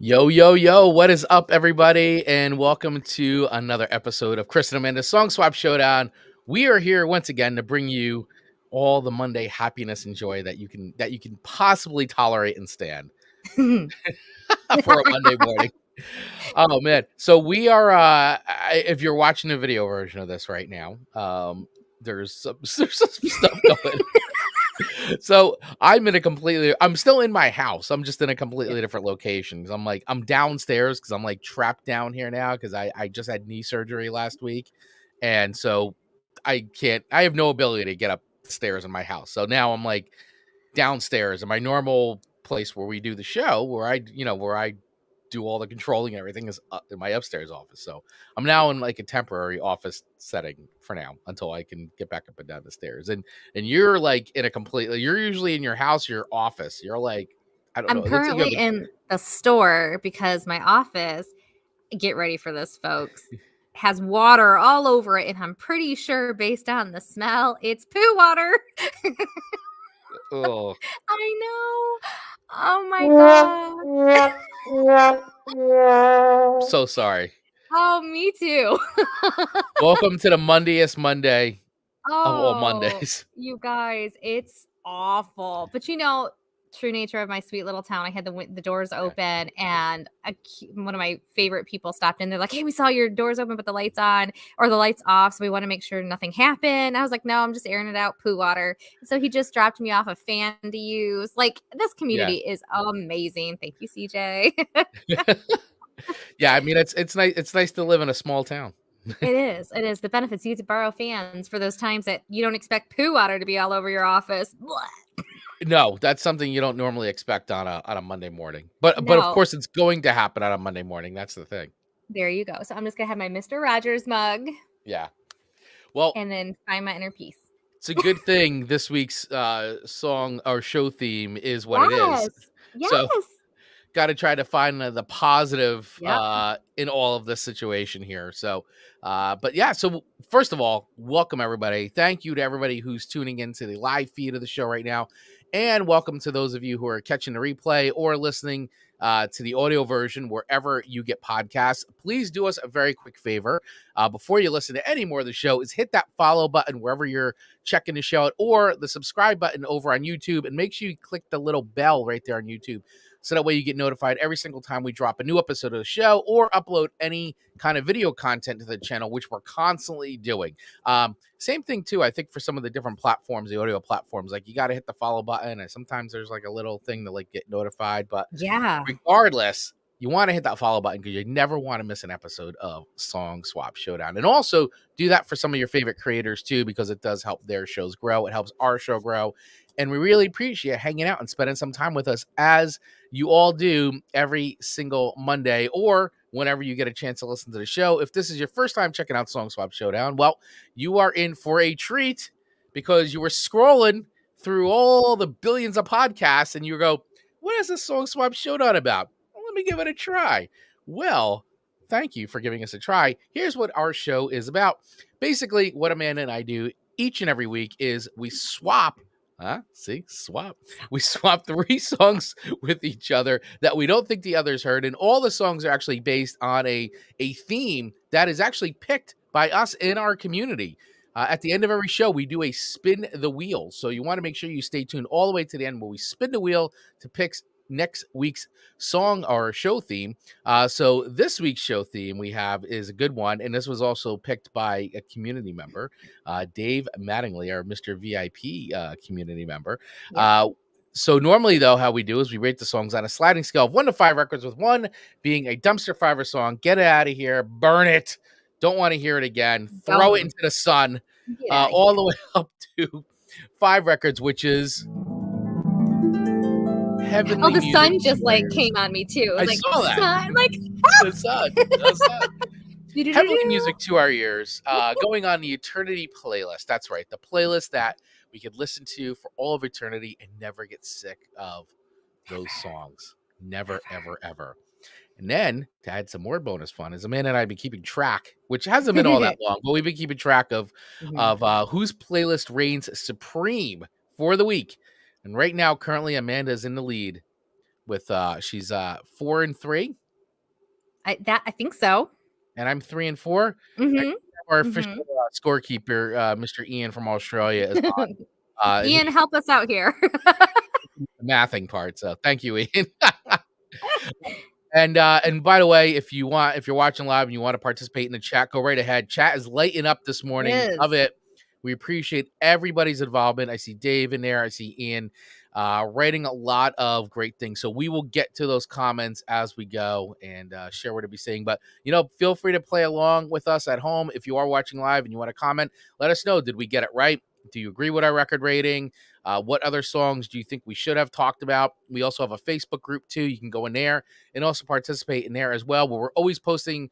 Yo, yo, yo, what is up, everybody? And welcome to another episode of Chris and Amanda's Song Swap Showdown. We are here once again to bring you all the Monday happiness and joy that you can possibly tolerate and stand for a Monday morning. Oh man. So we are if you're watching the video version of this right now, there's some stuff going. So I'm still in my house. I'm just in a completely different location. I'm downstairs because I'm like trapped down here now because I just had knee surgery last week. And so I have no ability to get upstairs in my house. So now I'm like downstairs in my normal place where we do the show, where I do all the controlling and everything is in my upstairs office. So I'm now in like a temporary office setting for now until I can get back up and down the stairs. And you're like you're usually in your house, your office. You're like, I don't know. I'm currently in the store because my office, get ready for this, folks, has water all over it. And I'm pretty sure based on the smell, it's poo water. Oh, I know. Oh my God. So sorry. Oh, me too. Welcome to the Mondayest Monday of all Oh, Mondays. you guys, it's awful. But true nature of my sweet little town, I had the doors open, and one of my favorite people stopped in. They're like, "Hey, we saw your doors open, but the lights on or the lights off, so we want to make sure nothing happened." I was like, "No, I'm just airing it out, poo water." So he just dropped me off a fan to use. Like, this community is amazing. Thank you, CJ. Yeah, I mean it's nice. It's nice to live in a small town. It is. It is. The benefits. You get to borrow fans for those times that you don't expect poo water to be all over your office. No, that's something you don't normally expect on a Monday morning. But of course it's going to happen on a Monday morning. That's the thing. There you go. So I'm just gonna have my Mr. Rogers mug. Yeah. Well, and then find my inner peace. It's a good thing this week's song or show theme is what it is. Yes. So got to try to find the positive in all of this situation here. So, but yeah, so first of all, welcome everybody. Thank you to everybody who's tuning into the live feed of the show right now. And welcome to those of you who are catching the replay or listening to the audio version wherever you get podcasts. Please do us a very quick favor before you listen to any more of the show is hit that follow button wherever you're checking the show out, or the subscribe button over on YouTube, and make sure you click the little bell right there on YouTube. So that way you get notified every single time we drop a new episode of the show or upload any kind of video content to the channel, which we're constantly doing. Same thing too, I think for some of the different platforms, the audio platforms, like you got to hit the follow button, and sometimes there's like a little thing to like get notified. But regardless, you want to hit that follow button because you never want to miss an episode of Song Swap Showdown. And also do that for some of your favorite creators too, because it does help their shows grow. It helps our show grow. And we really appreciate hanging out and spending some time with us, as you all do every single Monday or whenever you get a chance to listen to the show. If this is your first time checking out Song Swap Showdown, well, you are in for a treat, because you were scrolling through all the billions of podcasts and you go, what is this Song Swap Showdown about? Well, let me give it a try. Well, thank you for giving us a try. Here's what our show is about. Basically, what Amanda and I do each and every week is we swap. Swap. We swap 3 songs with each other that we don't think the others heard. And all the songs are actually based on a theme that is actually picked by us in our community. At the end of every show, we do a spin the wheel. So you want to make sure you stay tuned all the way to the end where we spin the wheel to pick next week's song or show theme. So this week's show theme we have is a good one, and this was also picked by a community member, Dave Mattingly, our Mr. VIP community member. So normally, though, how we do is we rate the songs on a sliding scale of 1 to 5 records, with 1 being a dumpster fire song. Get it out of here, burn it, don't want to hear it again, throw it into the sun, all the way up to 5 records, which is heavenly. Oh, the music sun just like came on me too. I like, saw that. Sun, like the sun. Heavenly music to our ears, going on the Eternity playlist. That's right, the playlist that we could listen to for all of eternity and never get sick of those songs. Never, ever, ever. And then to add some more bonus fun, is Amanda and I have been keeping track, which hasn't been all that long, but we've been keeping track of whose playlist reigns supreme for the week. And right now, currently, Amanda is in the lead with she's 4-3. I think so. And I'm 3-4. Mhm. Our official Mhm. scorekeeper, Mr. Ian from Australia, is on. And Ian, help us out here. the mathing part. So thank you, Ian. And by the way, if you're watching live and you want to participate in the chat, go right ahead. Chat is lighting up this morning. Yes. Love it. We appreciate everybody's involvement. I see Dave in there. I see Ian writing a lot of great things. So we will get to those comments as we go and share what to be saying. But, feel free to play along with us at home. If you are watching live and you want to comment, let us know. Did we get it right? Do you agree with our record rating? What other songs do you think we should have talked about? We also have a Facebook group, too. You can go in there and also participate in there as well, where we're always posting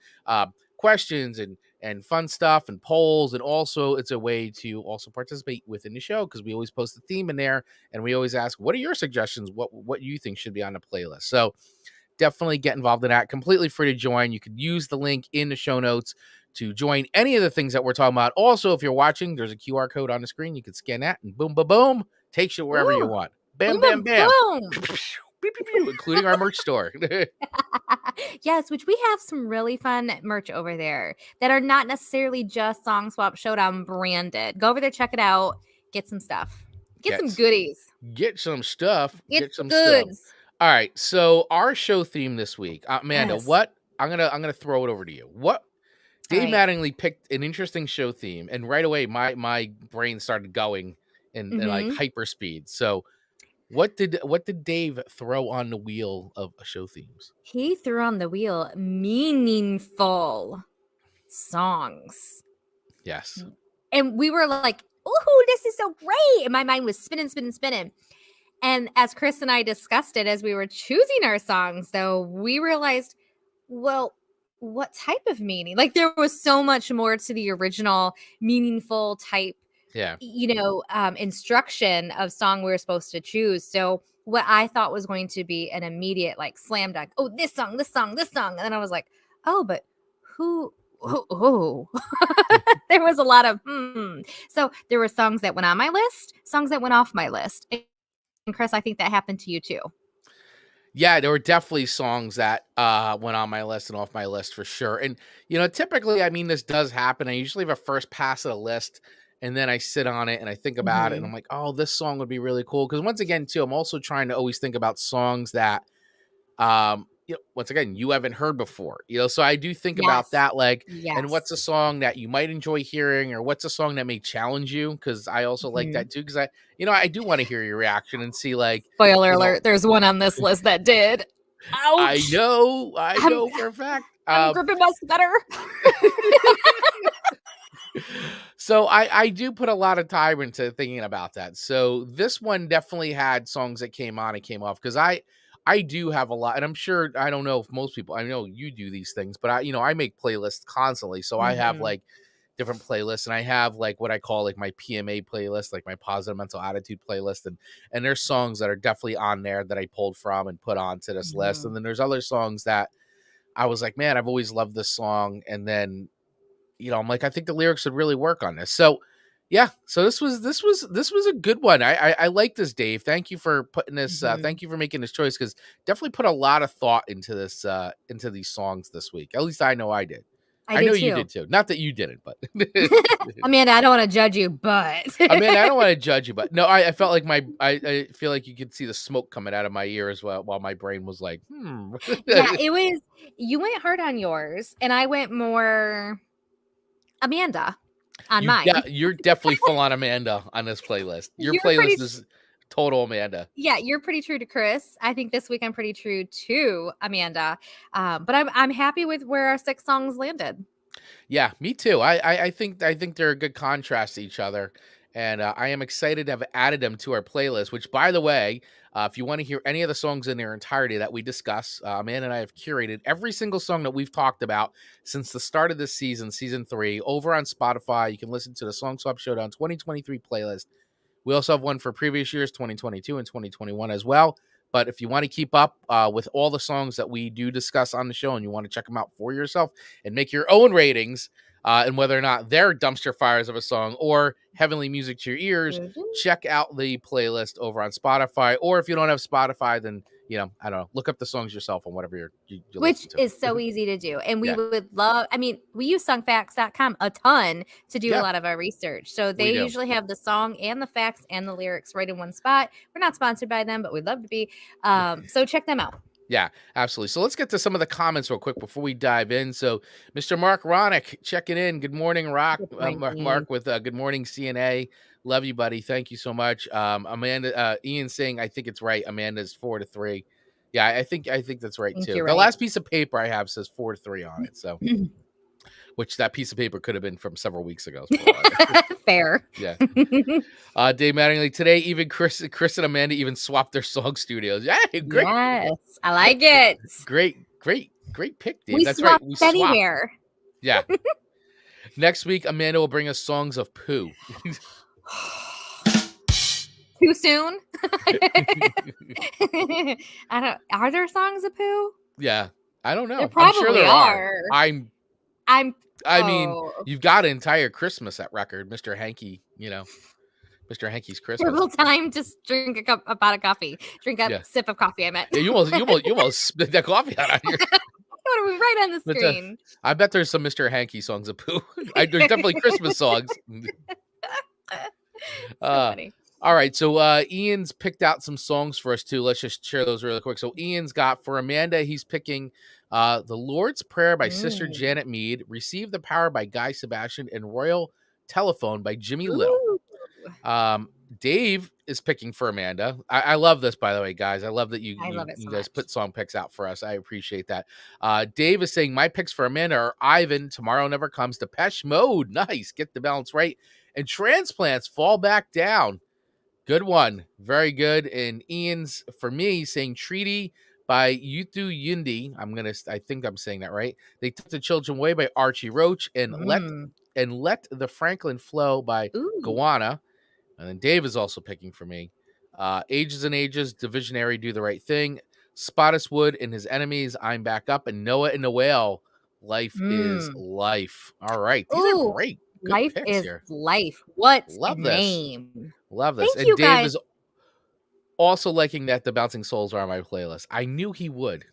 questions and fun stuff and polls. And also it's a way to also participate within the show, because we always post a theme in there and we always ask, what are your suggestions? What you think should be on the playlist? So definitely get involved in that. Completely free to join. You could use the link in the show notes to join any of the things that we're talking about. Also, if you're watching, there's a QR code on the screen. You can scan that and boom, boom, boom, takes you wherever you want. Bam, Boom, bam, bam. boom. Including our merch store. Yes, which we have some really fun merch over there that are not necessarily just Song Swap Showdown branded. Go over there, check it out, get some stuff, get some goodies, get some stuff, get some goods. stuff. All right, so our show theme this week, Amanda. Yes. What I'm gonna throw it over to you. What Dave right. Mattingly picked an interesting show theme, and right away my brain started going in like hyper speed. So what did Dave throw on the wheel of show themes? He threw on the wheel meaningful songs. Yes. And we were like, ooh, this is so great. And my mind was spinning, spinning, spinning. And as Chris and I discussed it as we were choosing our songs, though, we realized, well, what type of meaning? Like, there was so much more to the original meaningful type, instruction of song we were supposed to choose. So what I thought was going to be an immediate like slam dunk, oh, this song, this song, this song. And then I was like, oh, but who? Oh. There was a lot of So there were songs that went on my list, songs that went off my list. And Chris, I think that happened to you too. Yeah, there were definitely songs that went on my list and off my list for sure. And, typically, I mean, this does happen. I usually have a first pass at a list, and then I sit on it and I think about it, and I'm like, oh, this song would be really cool. Because once again, too, I'm also trying to always think about songs that, once again, you haven't heard before, so I do think about that, like, and what's a song that you might enjoy hearing, or what's a song that may challenge you? Because I also like that too, because I do want to hear your reaction and see, like, spoiler alert, there's one on this list that did. Ouch. I know for a fact. I'm gripping my sweater. So I do put a lot of time into thinking about that. So this one definitely had songs that came on and came off, because I do have a lot, and I'm sure, I don't know if most people, I know you do these things, but I make playlists constantly. So I have like different playlists, and I have like what I call like my PMA playlist, like my positive mental attitude playlist. And there's songs that are definitely on there that I pulled from and put onto this list. And then there's other songs that I was like, man, I've always loved this song. And then, I'm like, I think the lyrics would really work on this. So yeah, so this was a good one. I like this, Dave. Thank you for putting this. Thank you for making this choice, because definitely put a lot of thought into this, into these songs this week. At least I know I did. I know you did too. Not that you didn't, but Amanda, I don't want to judge you, but Amanda, I don't want to judge you, but no, I felt like I feel like you could see the smoke coming out of my ears while my brain was like, Yeah, you went hard on yours, and I went more Amanda on mine. You're definitely full on Amanda on this playlist. Your playlist is total Amanda. Yeah, you're pretty true to Chris. I think this week I'm pretty true to Amanda. But I'm happy with where our 6 songs landed. Yeah, me too. I think they're a good contrast to each other, and I am excited to have added them to our playlist. Which, by the way, if you want to hear any of the songs in their entirety that we discuss, Amanda and I have curated every single song that we've talked about since the start of this season 3, over on Spotify. You can listen to the Song Swap Showdown 2023 playlist. We also have one for previous years, 2022 and 2021 as well. But if you want to keep up with all the songs that we do discuss on the show, and you want to check them out for yourself and make your own ratings, and whether or not they're dumpster fires of a song or heavenly music to your ears, check out the playlist over on Spotify. Or if you don't have Spotify, then I don't know, look up the songs yourself on whatever you Which listen to. is so easy to do. And we Yeah. would love, I mean, we use songfacts.com a ton to do a Yeah, lot of our research. So we they do. usually have the song and the facts and the lyrics right in one spot. We're not sponsored by them, but we'd love to be. So check them out. Yeah, absolutely. So let's get to some of the comments real quick before we dive in. So Mr. Mark Ronick checking in. Good morning, Rock. Good morning. Mark with good morning, CNA. Love you, buddy. Thank you so much. Amanda, Ian saying, I think it's right. Amanda's 4-3. Yeah, I think that's right I think too. you're The right. last piece of paper I have says 4-3 on it. So, which that piece of paper could have been from several weeks ago. Fair. Yeah. Dave Mattingly, today, even Chris and Amanda even swapped their song studios. Yeah, great. Yes, I like it. Great pick, Dave. We That's swap right. We swap. anywhere. Yeah. Next week, Amanda will bring us songs of poo. Too soon? Are there songs of poo? Yeah. I don't know. There I'm sure probably there are. I mean, Oh. you've got an entire Christmas at record, Mr. Hanky, Mr. Hanky's Christmas. Little time, just drink a pot of coffee. Drink a sip of coffee, I meant. Yeah, you almost spit that coffee out on here. Right on the screen. I bet there's some Mr. Hanky songs of poo. There's definitely Christmas songs. Funny. All right, so Ian's picked out some songs for us too. Let's just share those really quick. So Ian's got for Amanda, he's picking The Lord's Prayer by Sister Janet Mead, Receive the Power by Guy Sebastian, and Royal Telephone by Jimmy Little. Dave is picking for Amanda. I love this, by the way, guys. I love that you guys put song picks out for us. I appreciate that. Dave is saying my picks for Amanda are Ivan, Tomorrow Never Comes, Depeche Mode. Nice. Get the balance right. And Transplants, Fall Back Down. Good one. Very good. And Ian's, for me, saying Treaty by Yutu Yundi. I think I'm saying that right. They Took the Children Away by Archie Roach, and Let the Franklin Flow by Gowanna. And then Dave is also picking for me. Ages and Ages, Divisionary, Do the Right Thing, Spottiswood and His Enemies, I'm Back Up, and Noah and the Whale, Life is Life. All right. These are great. Good Life picks is here. Life. What Love a this. name. Love this. Thank and you, Dave guys. is also liking that The Bouncing Souls are on my playlist. I knew he would.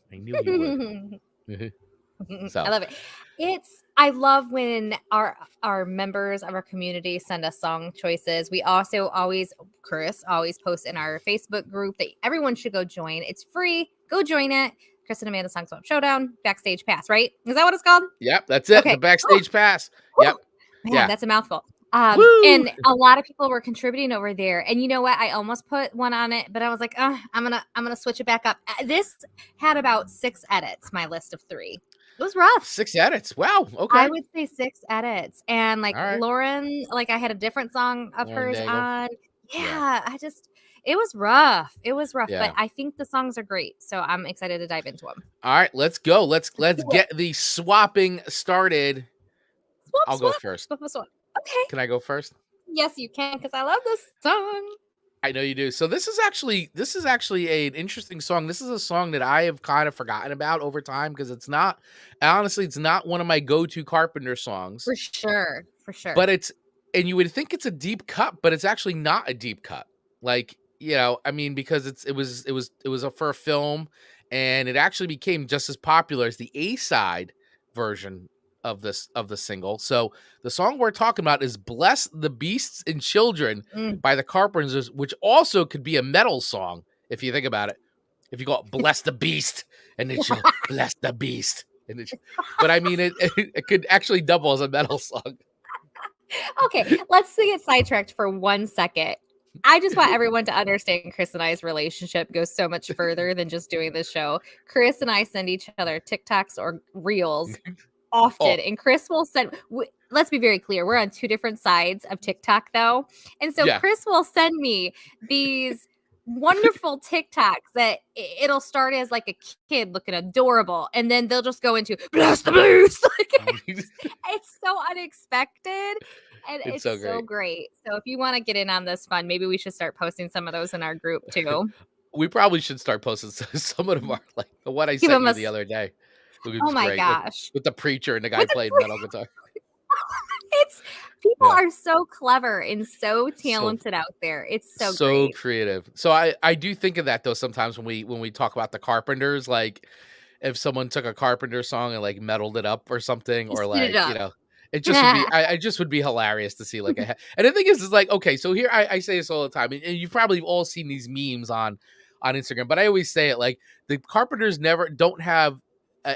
So. I love it. I love when our members of our community send us song choices. We also Chris always posts in our Facebook group that everyone should go join. It's free. Go join it. Chris and Amanda Song Swap Showdown, Backstage Pass, right? Is that what it's called? Yep, that's it. Okay. The Backstage Pass. Yep. Man, that's a mouthful. And a lot of people were contributing over there. And you know what? I almost put one on it, but I was like, I'm gonna switch it back up. This had about 6 edits, my list of 3. It was rough. 6 edits. Wow. Okay. I would say 6 edits. And Lauren, I had a different song of Lauren hers Daigle. On. Yeah. It was rough. But I think the songs are great. So I'm excited to dive into them. All right, let's go. Let's get the swapping started. I'll go first. Swap. Okay. Can I go first? Yes, you can, because I love this song. I know you do. So this is actually an interesting song. This is a song that I have kind of forgotten about over time because it's not one of my go-to Carpenter songs. For sure. But and you would think it's a deep cut, but it's actually not a deep cut. Because it was for a film, and it actually became just as popular as the A-side version of the single. So the song we're talking about is Bless the Beasts and Children by the Carpenters, which also could be a metal song if you think about it. If you go Bless the Beast and then Bless the Beast. But I mean it could actually double as a metal song. Okay, let's get sidetracked for 1 second. I just want everyone to understand Chris and I's relationship goes so much further than just doing this show. Chris and I send each other TikToks or Reels often, and Chris will send. Let's be very clear: we're on 2 different sides of TikTok, though, and so Chris will send me these wonderful TikToks that it'll start as like a kid looking adorable, and then they'll just go into Bless the Beast. It's so unexpected. And it's so great. So if you want to get in on this fun, maybe we should start posting some of those in our group too. We probably should start posting some of them are like the one I sent you the other day. Oh my gosh. With the preacher and the guy playing metal guitar. People are so clever and so talented out there. It's so great. Creative. So I do think of that though sometimes when we talk about the Carpenters, like if someone took a Carpenter song and like metaled it up or something, or Just eat it like, up. it just would be, I just would be hilarious to see like and the thing is like, okay, so here I say this all the time, and you've probably all seen these memes on Instagram, but I always say it like the Carpenters don't have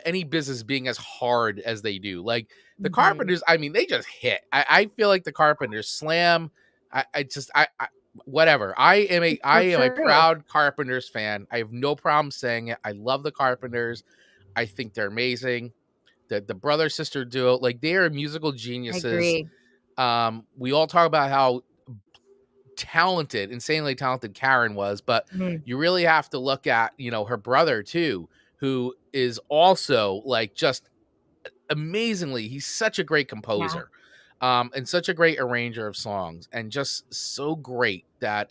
any business being as hard as they do. Like the Carpenters, I mean, they just hit. I feel like the Carpenters slam. I whatever. I am a proud Carpenters fan. I have no problem saying it. I love the Carpenters. I think they're amazing. The brother sister duo, like they are musical geniuses. I agree. We all talk about how talented, insanely talented Karen was, but you really have to look at, her brother too, who is also like just amazingly, he's such a great composer. And such a great arranger of songs, and just so great that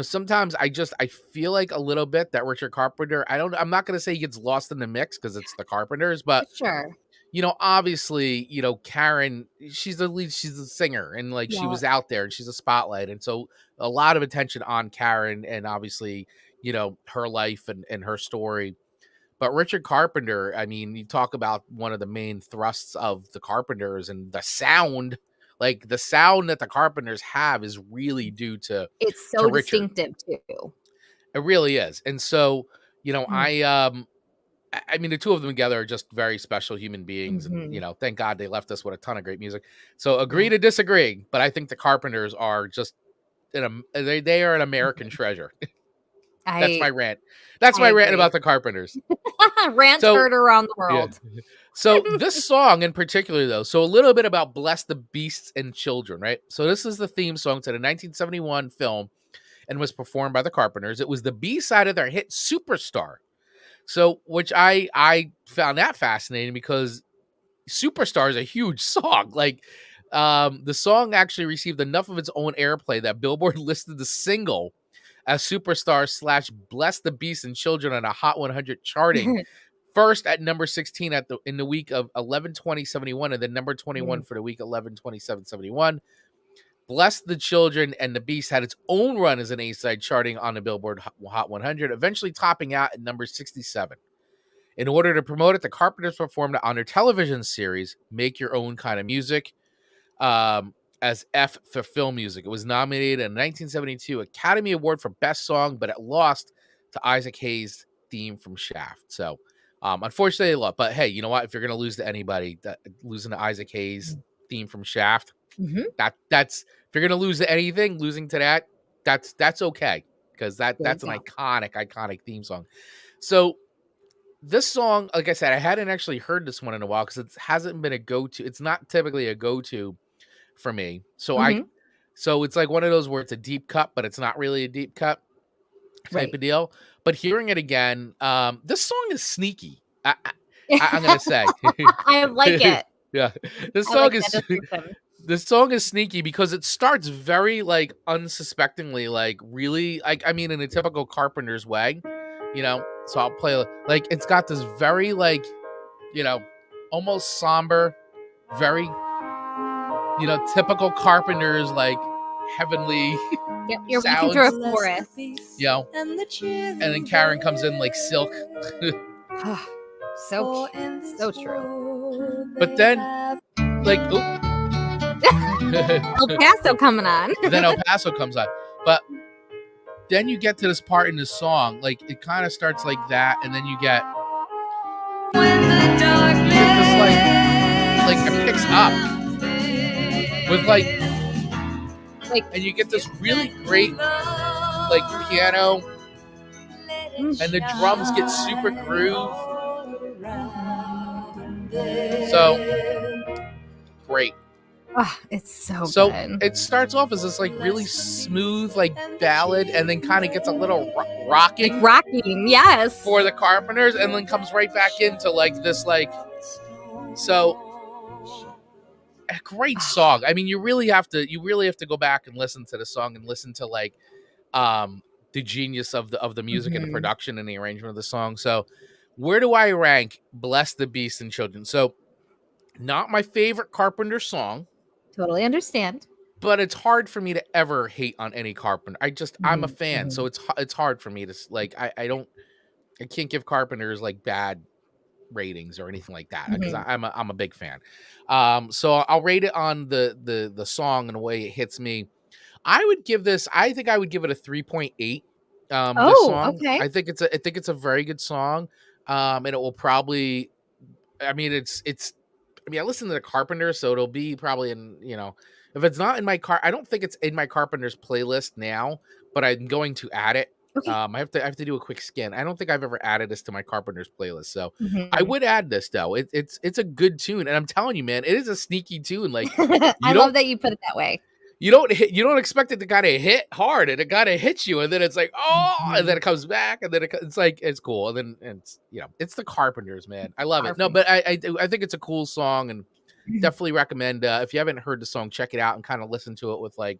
sometimes I feel like a little bit that Richard Carpenter, I'm not going to say he gets lost in the mix because it's the Carpenters, but sure, obviously, Karen, she's the lead, she's the singer, and like she was out there and she's a spotlight, and so a lot of attention on Karen, and obviously, her life and her story. But Richard Carpenter, I mean, you talk about one of the main thrusts of the Carpenters and the sound, like the sound that the Carpenters have is really due to it's so Richard. distinctive too. It really is. And so, I mean, the two of them together are just very special human beings. And, thank God they left us with a ton of great music. So agree to disagree. But I think the Carpenters are just, they are an American treasure. That's my rant. That's my rant about the Carpenters. Rant heard around the world. Yeah. So this song in particular, though, so a little bit about Bless the Beasts and Children, right? So this is the theme song to the 1971 film and was performed by the Carpenters. It was the B-side of their hit Superstar. So, which I found that fascinating because Superstar is a huge song. Like, the song actually received enough of its own airplay that Billboard listed the single as Superstar / Bless the Beasts and Children on a Hot 100 charting. First at number 16 in the week of 11/20/71, and then number 21 for the week 11/27/71. Bless the Children and the Beast had its own run as an A-side charting on the Billboard Hot 100, eventually topping out at number 67. In order to promote it, the Carpenters performed it on their television series, Make Your Own Kind of Music, as F for film music. It was nominated in the 1972 Academy Award for Best Song, but it lost to Isaac Hayes' theme from Shaft. So, unfortunately, they lost. But hey, you know what? If you're going to lose to anybody, losing to Isaac Hayes' theme from Shaft, that's if you're going to lose to anything, losing to that's okay, because that's an iconic theme song. So this song, like I said, I hadn't actually heard this one in a while because it hasn't been a go-to. It's not typically a go-to for me. So so it's like one of those where it's a deep cut, but it's not really a deep cut type of deal. But hearing it again, this song is sneaky. I'm gonna say I like it. Yeah, this song is sneaky because it starts very like unsuspectingly, like really, like I mean, in a typical Carpenters way, So I'll play like it's got this very like, almost somber, very typical Carpenters, like heavenly you're sounds. through a forest. And then Karen comes in like silk. So true. But then, like, El Paso coming on. Then El Paso comes on. But then you get to this part in the song, like it kind of starts like that, and then you get this like it picks up with like, and you get this really great like piano, and the drums get super groove. So great. Oh, it's so good. It starts off as this like really smooth like ballad, and then kind of gets a little rocking, yes, for the Carpenters, and then comes right back into like this like, so a great song. I mean, you really have to go back and listen to the song and listen to like the genius of the music and the production and the arrangement of the song. So where do I rank Bless the Beast and Children? So not my favorite Carpenter song. Totally understand. But it's hard for me to ever hate on any Carpenter. I'm a Mhm, fan, so mhm, it's hard for me to like. I can't give Carpenters like bad ratings or anything like that because mhm. I'm a big fan. So I'll rate it on the song and the way it hits me. I would give this. I think I would give it a 3.8. This Oh, song, okay. I think it's a very good song. And it will probably. I mean, it's. I mean, I listen to the Carpenters, so it'll be probably in if it's not in my car, I don't think it's in my Carpenters playlist now, but I'm going to add it. Okay. I have to do a quick scan. I don't think I've ever added this to my Carpenters playlist, so I Mhm. would add this though. It's a good tune, and I'm telling you, man, it is a sneaky tune. Like I you love don't that you put it that way. you don't expect it to kind of hit hard, and it kind of hits you, and then it's like oh, and then Mhm. it comes back, and then it's like it's cool, and then it's it's the Carpenters, man. I love it. No, Perfect. but I think it's a cool song, and definitely recommend if you haven't heard the song, check it out and kind of listen to it with like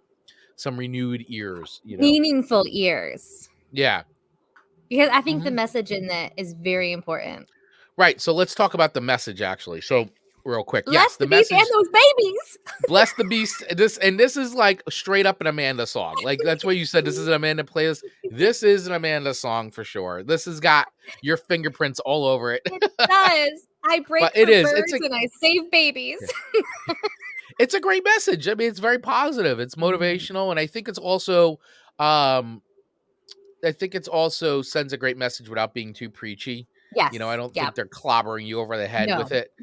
some renewed ears. Meaningful ears. Yeah. Because I think the Mhm. message in that is very important. Right. So let's talk about the message actually. So real quick, yes, Bless the the beast and message. those babies. Bless the beast. This is like straight up an Amanda song. Like that's what you said. This is an Amanda playlist. This is an Amanda song for sure. This has got your fingerprints all over it. It does. I But break it for is. It's birds a and I save babies. it's a great message. I mean, it's very positive. It's Mhm. motivational, and um I think it's also sends a great message without being too preachy. I Yes. don't think Yep. they're clobbering you over the head with No. it.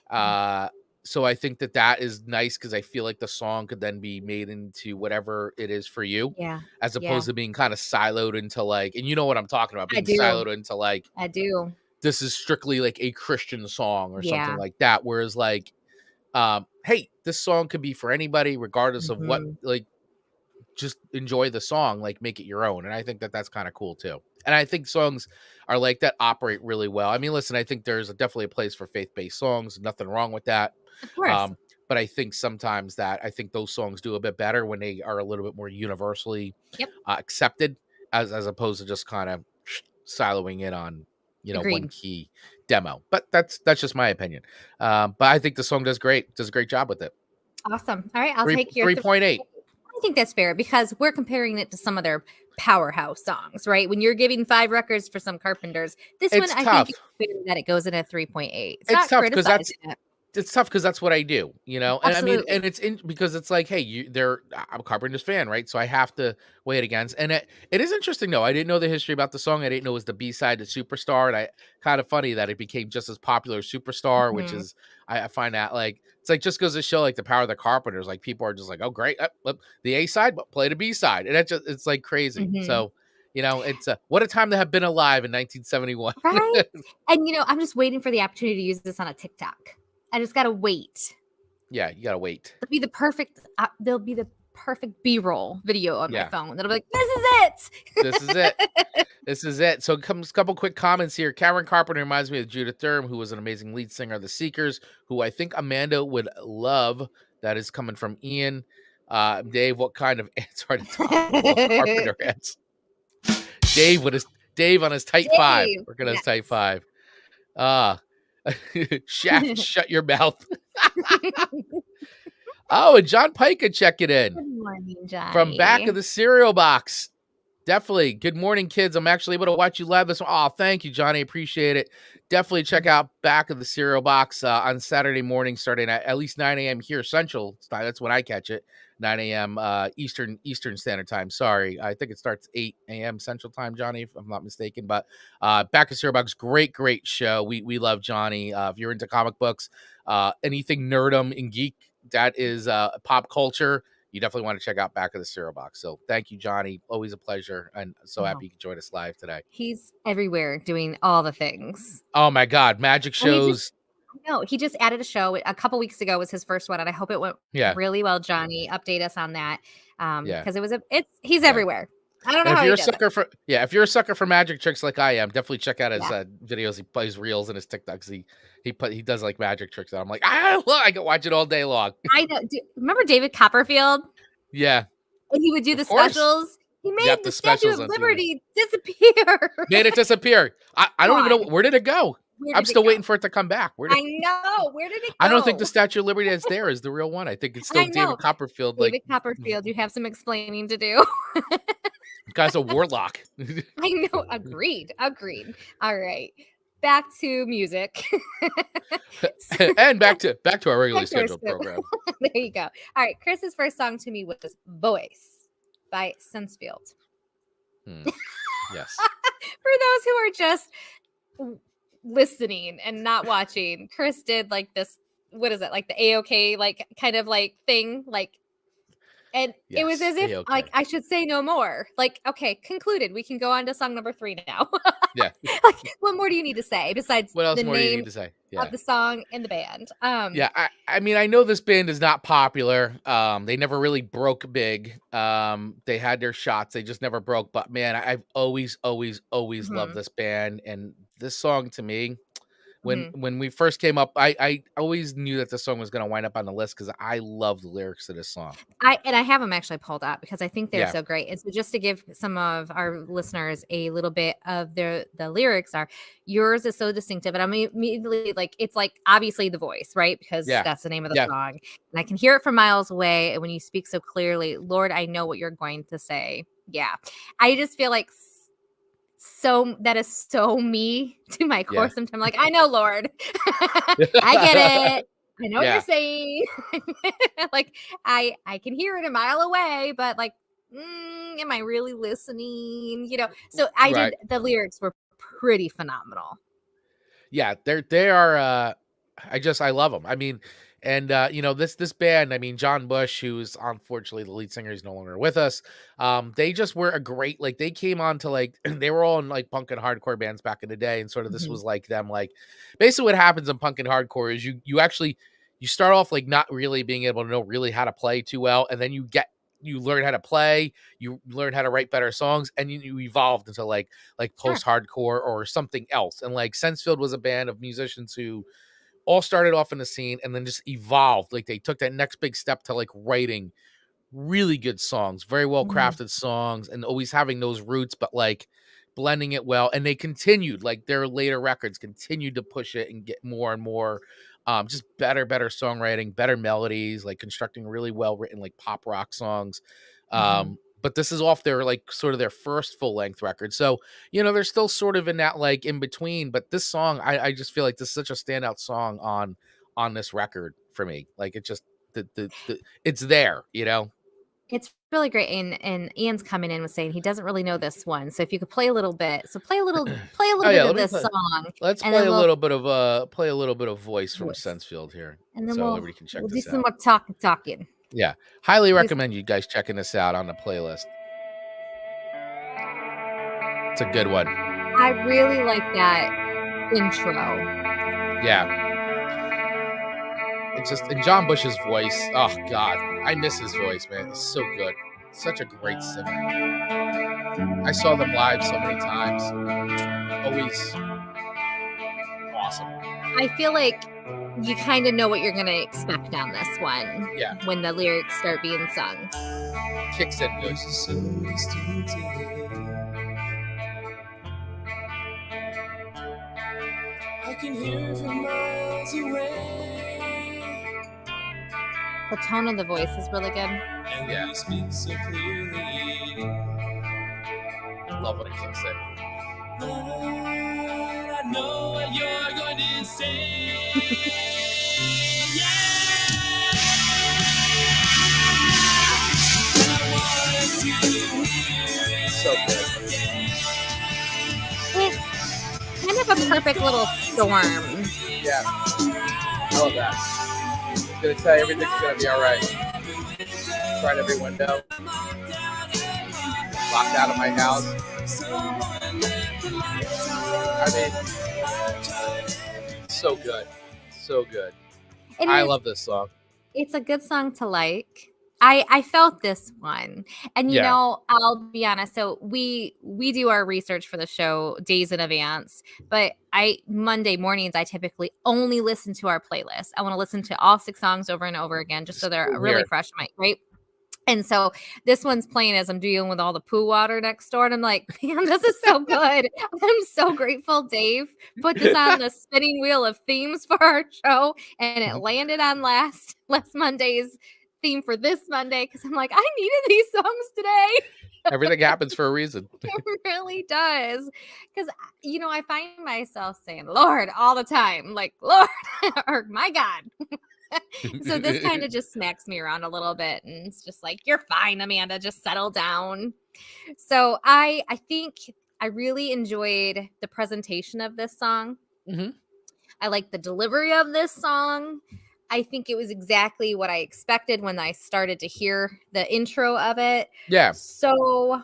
Uh, so I think that is nice because I feel like the song could then be made into whatever it is for you, Yeah. as Yeah. opposed to being kind of siloed into like, and you know what I'm talking about, I being do. siloed into like I do. this is strictly like a Christian song or something Yeah. like that. Whereas like, hey, this song could be for anybody, regardless of what Mhm. like just enjoy the song, like make it your own. And I think that that's kind of cool too. And I think songs are like that operate really well. I mean, listen, I think there's definitely a place for faith-based songs. Nothing wrong with that. Of course. Um, but I think sometimes that I think those songs do a bit better when they are a little bit more universally Yep. accepted, as opposed to just kind of siloing it on one Agreed. key demo. But that's just my opinion. But I think the song does a great job with it. Awesome. All right. I'll Three take your 3.8. I think that's fair because we're comparing it to some of their powerhouse songs, right? When you're giving 5 records for some Carpenters, this one It's I think tough. it's fair that it goes in a 3.8. It's It's not tough because criticizing it. it's tough because that's what I do, and I mean, Absolutely. and it's in because it's like, hey, I'm a Carpenters fan, right? So I have to weigh it against, and it is interesting though. I didn't know the history about the song. I didn't know it was the B side to Superstar, and I kind of funny that it became just as popular as Superstar, which Mhm. is I find that like it's like just goes to show like the power of the Carpenters. Like people are just like, oh great, the A side, but play the B side, and it's like crazy. Mhm. So it's what a time to have been alive in 1971. Right? And I'm just waiting for the opportunity to use this on a TikTok. I just gotta wait. Yeah, you gotta wait. There'll be the perfect B-roll video on my Yeah. phone. That'll be like, this is This is it. it. This is it. So comes a couple quick comments here. Karen Carpenter reminds me of Judith Thurm, who was an amazing lead singer of the Seekers, who I think Amanda would love. That is coming from Ian. Dave, what kind of ants are the top Carpenter ants? Dave with his Dave on his tight five. Dave. Working on his tight Yes. five. Ah, Shaft, shut your mouth. Oh, and John Pica checking in Good morning, from back of Johnny. the cereal box. Definitely. Good morning, kids. I'm actually able to watch you live this one. Oh, thank you, Johnny. Appreciate it. Definitely check out Back of the Cereal Box on Saturday morning, starting at least 9 a.m. here Central time. That's when I catch it. 9 a.m. Eastern Standard Time. Sorry, I think it starts 8 a.m. Central Time, Johnny, if I'm not mistaken. But Back of Cereal Box, great show. We love Johnny. If you're into comic books, anything nerdum and geek that is pop culture, you definitely want to check out Back of the Cereal Box. So thank you, Johnny. Always a pleasure. And so Oh, happy you could join us live today. he's everywhere doing all the things. Oh my God. Magic And shows. he just added a show a couple weeks ago was his first one, and I hope it went Yeah. really well, Johnny. Update us on that. Yeah. Because he's Yeah. everywhere. I don't know And how if you're he does it. if you're a sucker for magic tricks like I am, definitely check out his Yeah. videos. He plays reels and his TikToks. He does like magic tricks. And I'm like, I can watch it all day long. I know. Remember David Copperfield? Yeah. And he would do Of the course. specials. He made Yep, the the Statue specials of on TV. Liberty disappear. Made it disappear. I don't even know where did it go? Where I'm did it still go? waiting for it to come back. I know. Where did it go? I don't think the Statue of Liberty that's there is the real one. I think it's still I know. David Copperfield. David Copperfield, you have some explaining to do. Guy's a warlock. I know. Agreed. All right. Back to music. And back to our regularly Back to our scheduled program. There you go. All right. Chris's first song to me was Voice by Sensefield. Yes. For those who are just listening and not watching, Chris did like this, what is it? Like the A-OK, like kind of like thing, like, and it was as if A-OK. like I should say no more. Like, okay, concluded. We can go on to song number 3 now. Yeah. Like, what more do you need to say besides What else the more do you name need to say? of the song and the band? Yeah, I mean, I know this band is not popular. They never really broke big. They had their shots, they just never broke. But man, I've always loved this band, and this song to me, when we first came up, I always knew that this song was going to wind up on the list because I love the lyrics to this song. I have them actually pulled up because I think they're so great. And so just to give some of our listeners a little bit of the lyrics are, yours is so distinctive. And I'm immediately like, it's like obviously the voice, right? Because that's the name of the song. And I can hear it from miles away. And when you speak so clearly, Lord, I know what you're going to say. Yeah. I just feel like so that is so me to my core. Sometimes I'm like, I know, Lord. I get it. I know what you're saying. Like I can hear it a mile away, but like, am I really listening? You know, so the lyrics were pretty phenomenal. Yeah, they are. I love them. I mean, and you know, this band, I mean, John Bush, who's unfortunately the lead singer, is no longer with us. They just were a great, like, they came on to like, they were all in like punk and hardcore bands back in the day, and sort of this was like them, like, basically what happens in punk and hardcore is you start off like not really being able to know really how to play too well, and then you learn how to play, you learn how to write better songs, and you evolved into like post-hardcore or something else. And like Sensefield was a band of musicians who all started off in the scene and then just evolved. Like they took that next big step to like writing really good songs, very well crafted songs, and always having those roots, but like blending it well. And they continued, like their later records continued to push it and get more and more just better songwriting, better melodies, like constructing really well written like pop rock songs. But this is off their like sort of their first full length record. So, you know, they're still sort of in that like in between, but this song, I just feel like this is such a standout song on this record for me. Like it just, it's there, you know? It's really great. And Ian's coming in with saying he doesn't really know this one. So if you could play a little bit. So play a little bit of this song. Let's play a little bit of voice from Sensefield here. And then so everybody can check we'll this do some out. more talking. Yeah. Highly recommend you guys checking this out on the playlist. It's a good one. I really like that intro. Yeah. It's just, and John Bush's voice, oh God, I miss his voice, man. It's so good. Such a great singer. I saw them live so many times. Always awesome. I feel like you kind of know what you're going to expect on this one. Yeah. When the lyrics start being sung. Kicks in good. I can hear from miles away. The tone of the voice is really good. And yeah. He speaks so clearly. Love when it kicks in. Lord, I know what you're going to say. So good. It's kind of a perfect little storm. Yeah. I love that. It's going to tell you everything's going to be all right. Tried every window. Locked out of my house. I mean, so good. So good. I love this song. It's a good song to like. I felt this one. And you know, I'll be honest. So we do our research for the show days in advance, but Monday mornings, I typically only listen to our playlist. I want to listen to all 6 songs over and over again, just so they're really fresh, right? And so this one's playing as I'm dealing with all the poo water next door. And I'm like, man, this is so good. I'm so grateful Dave put this on the spinning wheel of themes for our show. And it landed on last Monday's theme for this Monday. Cause I'm like, I needed these songs today. Everything happens for a reason. It really does. Because, I find myself saying, Lord, all the time. Like, Lord, or my God. So this kind of just smacks me around a little bit, and it's just like, you're fine, Amanda, just settle down. So I think I really enjoyed the presentation of this song. Mm-hmm. I like the delivery of this song. I think it was exactly what I expected when I started to hear the intro of it. Yeah. So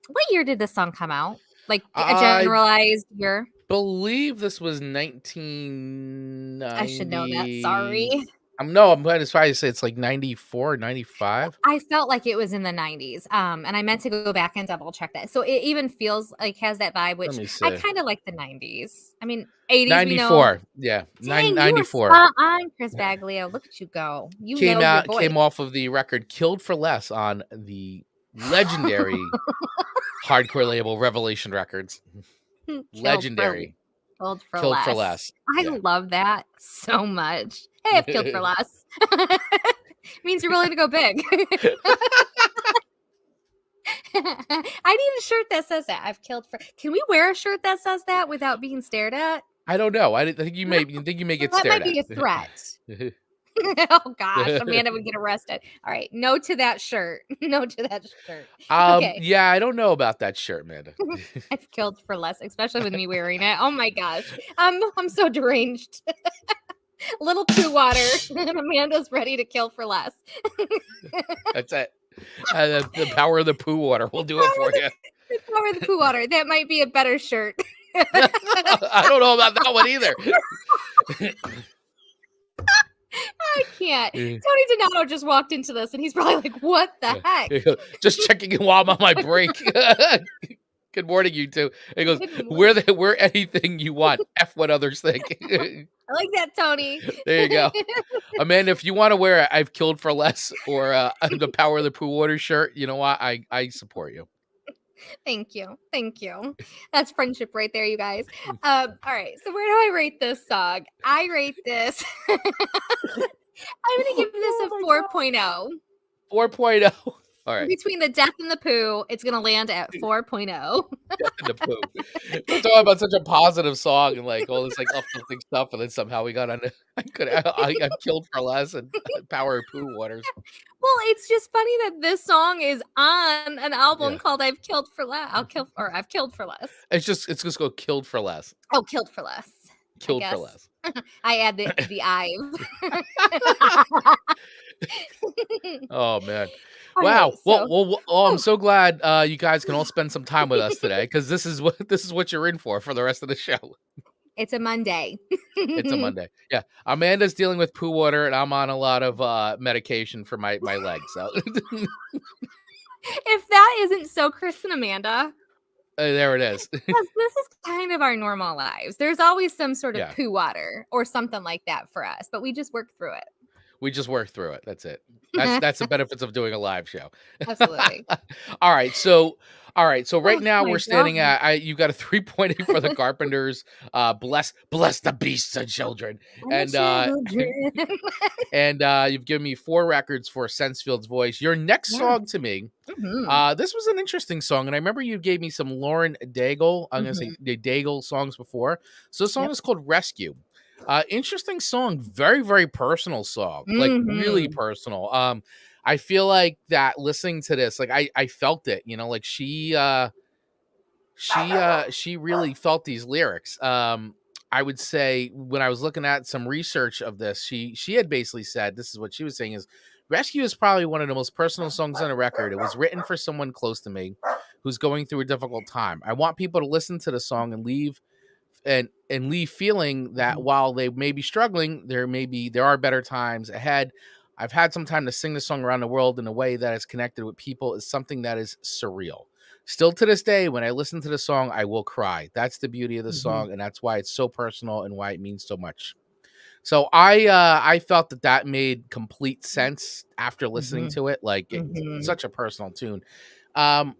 what year did this song come out? Like a generalized year? Believe this was 1990. I should know that. Sorry. I'm going to try to say it's like 94, 95. I felt like it was in the 90s. And I meant to go back and double check that. So it even feels like has that vibe, which I kind of like the 90s. I mean, 80s. 94. Yeah. Dang, 94. You were spot on, Chris Baglio. Look at you go. You came know your voice. Came off of the record Killed for Less on the legendary hardcore label Revelation Records. Legendary. Killed for less. I love that so much. Hey, I've killed for less. Means you're willing to go big. I need a shirt that says that. I've killed for. Can we wear a shirt that says that without being stared at? I don't know. I think you may get stared at. That might be a threat. Oh gosh, Amanda would get arrested. All right, no to that shirt. No to that shirt. Okay. Yeah, I don't know about that shirt, Amanda. I've killed for less, especially with me wearing it. Oh my gosh, I'm so deranged. Little poo water, and Amanda's ready to kill for less. That's it. The power of the poo water will do it for you. The power of the poo water. That might be a better shirt. I don't know about that one either. I can't. Tony Donato just walked into this and he's probably like, what the heck? Just checking in while I'm on my break. Good morning, you two. He goes, wear anything you want. F what others think. I like that, Tony. There you go. Amanda, if you want to wear I've killed for less or the power of the poo water shirt, you know what? I support you. Thank you. That's friendship right there, you guys. All right. So where do I rate this song? I rate this. I'm going to give this a 4.0. 4.0. All right. Between the death and the poo, it's going to land at 4.0. Death and the poo. We're talking about such a positive song and like all this like uplifting stuff, and then somehow we got on. I killed for less and power of poo waters. Well, it's just funny that this song is on an album called "I've Killed for Less." I've killed for less. It's just called "Killed for Less." Oh, killed for less. Killed for less. I add the I've. Oh man. Wow. Well, I'm so glad you guys can all spend some time with us today, because this is what you're in for the rest of the show. It's a Monday. It's a Monday. Yeah. Amanda's dealing with poo water, and I'm on a lot of medication for my legs. So if that isn't so Chris and Amanda. There it is. This is kind of our normal lives. There's always some sort of poo water or something like that for us, but we just work through it. We just work through it. That's it. That's the benefits of doing a live show. Absolutely. All right. So right now we're standing at you got a 3.8 for the Carpenters. Bless the beasts and children. And you've given me 4 records for Sensfield's voice. Your next song to me, this was an interesting song, and I remember you gave me some Lauren Daigle. I'm gonna say the Daigle songs before. So the song is called Rescue. Interesting song, very, very personal song, like really personal. I feel like that listening to this, like I felt it, like she really felt these lyrics. I would say when I was looking at some research of this, she had basically said, this is what she was saying is, Rescue is probably one of the most personal songs on the record. It was written for someone close to me who's going through a difficult time. I want people to listen to the song and leave feeling that while they may be struggling, there are better times ahead. I've had some time to sing the song around the world in a way that is connected with people is something that is surreal. Still to this day, when I listen to the song, I will cry. That's the beauty of the song, and that's why it's so personal and why it means so much. So I felt that made complete sense after listening Mhm. to it. Like it's Mhm. such a personal tune. Um,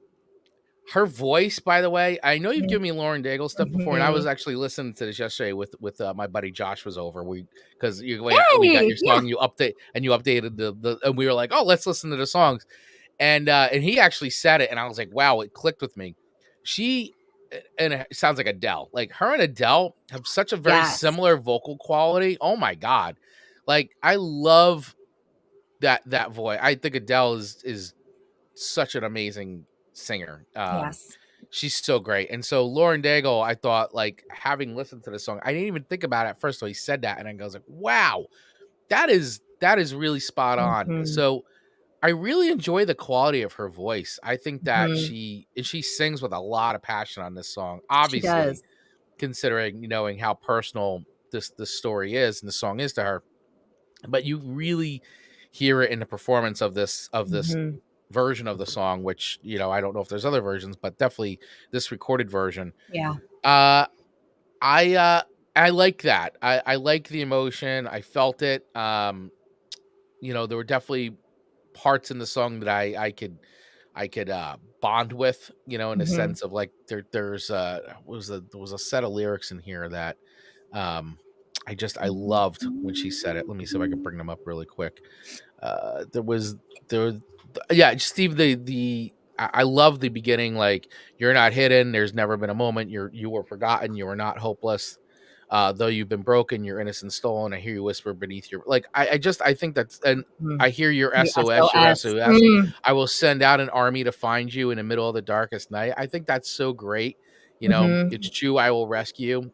Her voice, by the way, I know you've Mhm. given me Lauren Daigle stuff before, and I was Mhm. actually listening to this yesterday with my buddy Josh was over. Because we got Yay! your Yeah. song, you updated the and we were like, oh, let's listen to the songs, and he actually said it, and I was like, wow, it clicked with me. She and it sounds like Adele, like her and Adele have such a very Yes. similar vocal quality. Oh my god, like I love that voice. I think Adele is such an amazing singer. Yes. She's so great. And so Lauren Daigle, I thought, like, having listened to the song, I didn't even think about it at first. So he said that, and I was like, wow, that is really spot on. Mhm. So I really enjoy the quality of her voice. I think that Mhm. she sings with a lot of passion on this song. She Obviously, does. considering knowing how personal this story is and the song is to her, but you really hear it in the performance of this Mhm. version of the song, which I don't know if there's other versions, but definitely this recorded version. Yeah. uh I like that. I like the emotion. I felt it. There were definitely parts in the song that I could bond with, in the Mhm. sense of like there was a set of lyrics in here that um I loved when she said it. Let me see if I can bring them up really quick. There was there yeah, just even I love the beginning, like, you're not hidden, there's never been a moment you were forgotten, you were not hopeless. Though you've been broken, your innocence stolen, I hear you whisper beneath your, like, I think that's, and Mhm. I hear your Your SOS, your SOS. SOS. Mm. I will send out an army to find you in the middle of the darkest night. I think that's so great. It's Mhm. true, I will rescue you.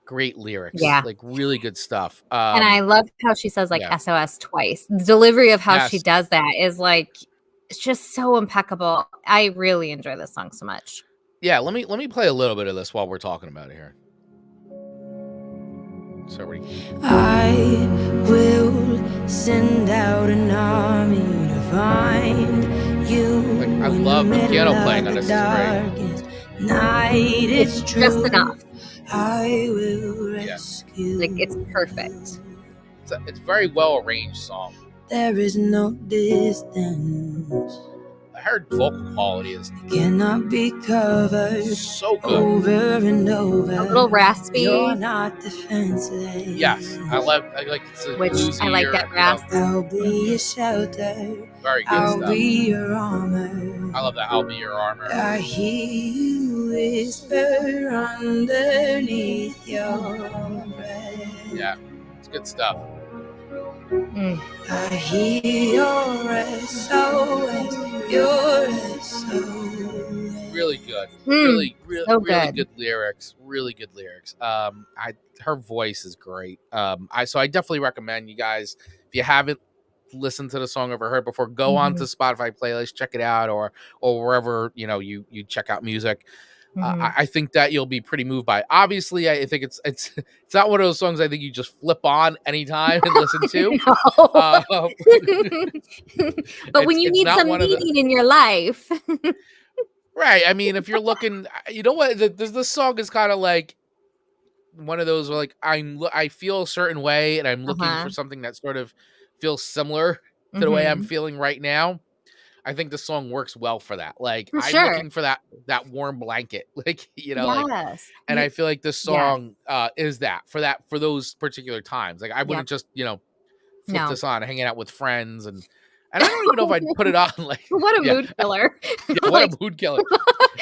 Great lyrics, Yeah. like really good stuff. And I love how she says, like, Yeah. SOS twice. The delivery of how she Yes. does that is, like, it's just so impeccable. I really enjoy this song so much. Yeah, let me play a little bit of this while we're talking about it here. So I will send out an army to find you. like, I in love the middle piano of playing on the this is great. darkest night. It's It's just true. enough. I will Yeah, Like, it's rescue. perfect. it's very well arranged song. There is no distance Her vocal quality is cannot be covered so good. over and over. A little raspy, You're not defenseless. Yes, I like it's which I like that bluesier, rasp. I'll be your shelter. very good I'll stuff. be your armor. I love that. I'll be your armor. I hear you whisper underneath your breath. Yeah, it's good stuff. Mm. I hear your SOS, your SOS. Really good. Mm. So Really good. good lyrics. Really good lyrics. Her voice is great. I definitely recommend you guys, if you haven't listened to the song or heard before, go on to Mhm. Spotify playlist, check it out, or wherever you check out music. Mhm. I think that you'll be pretty moved by it. Obviously, I think it's not one of those songs I think you just flip on anytime and listen to. No. Uh, But when you it's need not some one of the meaning in your life. right. I mean, if you're looking, you know what, this song is kind of like one of those where, like, I feel a certain way and I'm looking for Uh-huh. something that sort of feels similar to the way I'm Mhm. feeling right now. I think the song works well for that. Like, For I'm sure. looking for that warm blanket, like, like, Yes. and I feel like this Yes. song is for those particular times. Like, I Yep. wouldn't just flip No. this on hanging out with friends, and I don't even know if I'd put it on like What a yeah, mood killer. yeah, what a Like, mood killer.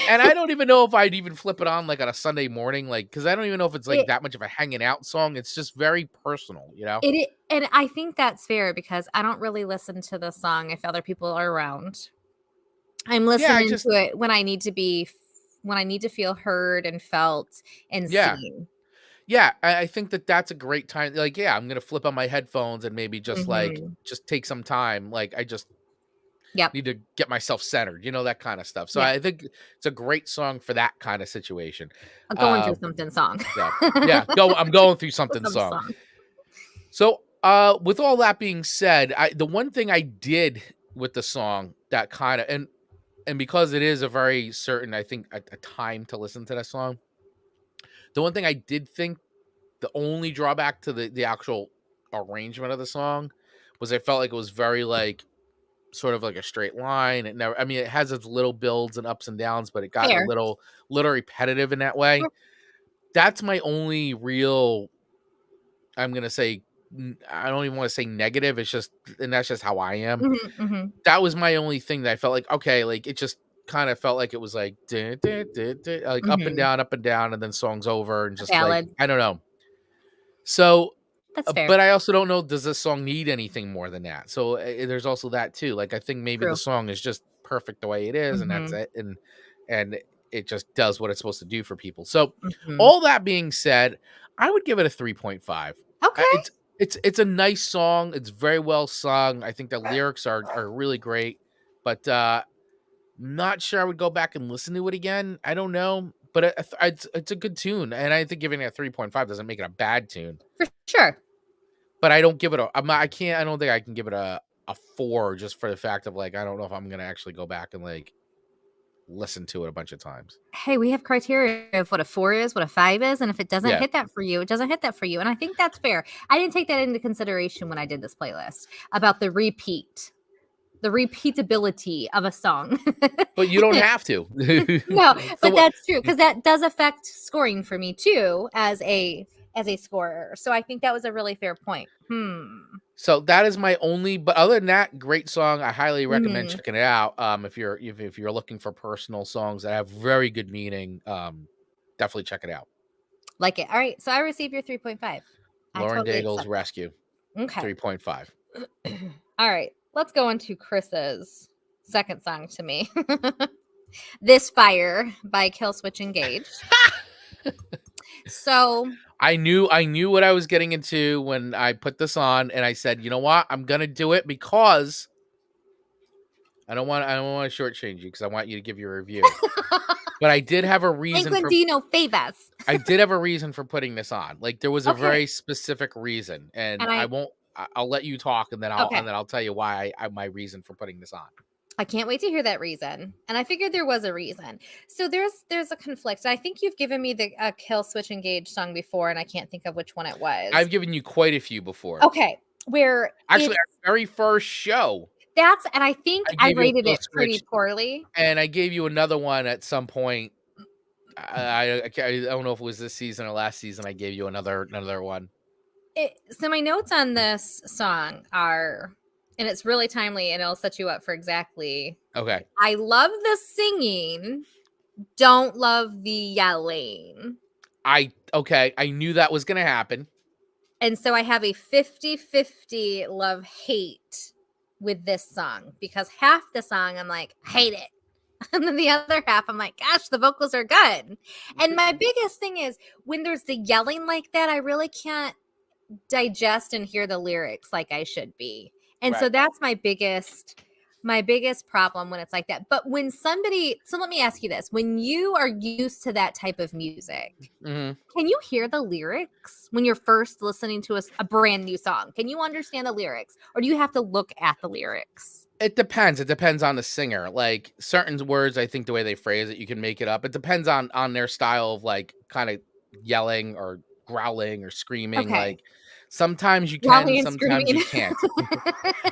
And I don't even know if I'd even flip it on like on a Sunday morning, like, because I don't even know if it's like it that much of a hanging out song. It's just very personal. and I think that's fair because I don't really listen to the song if other people are around. I'm Yeah, I listening just to it when I need to feel heard and felt and yeah. seen. Yeah, I think that's a great time. Like, yeah, I'm gonna flip on my headphones and maybe Mhm. just take some time. Like, I just Yep. need to get myself centered, that kind of stuff. So Yeah. I think it's a great song for that kind of situation. A going through Um, something song. so yeah, I'm going through something Some song. song. So with all that being said, the one thing I did with the song that kind of, and because it is a very certain, I think, a time to listen to that song, the one thing I did think the only drawback to the actual arrangement of the song was I felt like it was very like sort of like a straight line. It never, I mean, it has its little builds and ups and downs, but it got a Fair. little repetitive in that way. Sure. That's my only real, I'm gonna say, I don't even want to say negative. It's just, and that's just how I am. That was my only thing that I felt like, okay, like it just kind of felt like it was like, like up and down, and then song's over, and just like, I don't know. So, that's fair. But I also don't know, does this song need anything more than that? So there's also that too. Like, I think maybe the song is just perfect the way it is, and that's it. And it just does what it's supposed to do for people. So all that being said, I would give it a 3.5. Okay. It's a nice song. It's very well sung. I think the lyrics are really great, but not sure I would go back and listen to it again. I don't know, but it's a good tune, and I think giving it a 3.5 doesn't make it a bad tune for sure. But I don't give it I don't think I can give it a 4 just for the fact of like, I don't know if I'm gonna actually go back and like listen to it a bunch of times. Hey, we have criteria of what a 4 is, what a 5 is, and if it doesn't hit that for you, it doesn't hit that for you. And I think that's fair. I didn't take that into consideration when I did this playlist about the repeatability of a song. But you don't have to. No, but that's true, because that does affect scoring for me too as a scorer. So I think that was a really fair point. So that is my only, but other than that, great song. I highly recommend checking it out. If you're looking for personal songs that have very good meaning, definitely check it out. Like it. All right. So I received your 3.5. Lauren Daigle's Rescue. Okay. 3.5. All right. Let's go into Chris's second song to me. This Fire by Killswitch Engage. So I knew what I was getting into when I put this on, and I said, you know what, I'm gonna do it because I don't want to shortchange you, because I want you to give your review. But I did have a reason. I did have a reason for putting this on. Like, there was a very specific reason, and I'll let you talk, and then I'll tell you why my reason for putting this on. I can't wait to hear that reason. And I figured there was a reason. So there's a conflict. I think you've given me the Killswitch Engage song before, and I can't think of which one it was. I've given you quite a few before. Okay. Where actually our very first show. And I think I rated it pretty poorly. And I gave you another one at some point. I don't know if it was this season or last season. I gave you another one. So my notes on this song are, and it's really timely, and it'll set you up for exactly. Okay. I love the singing, don't love the yelling. I knew that was going to happen. And so I have a 50-50 love-hate with this song, because half the song I'm like, hate it. And then the other half I'm like, gosh, the vocals are good. And my biggest thing is when there's the yelling like that, I really can't digest and hear the lyrics like I should be. And so that's my biggest problem when it's like that. But when so let me ask you this. When you are used to that type of music, can you hear the lyrics when you're first listening to a brand new song? Can you understand the lyrics, or do you have to look at the lyrics? It depends. It depends on the singer. Like, certain words, I think the way they phrase it, you can make it up. It depends on their style of like kind of yelling or growling or screaming. Okay. Like, sometimes you can, sometimes you can't.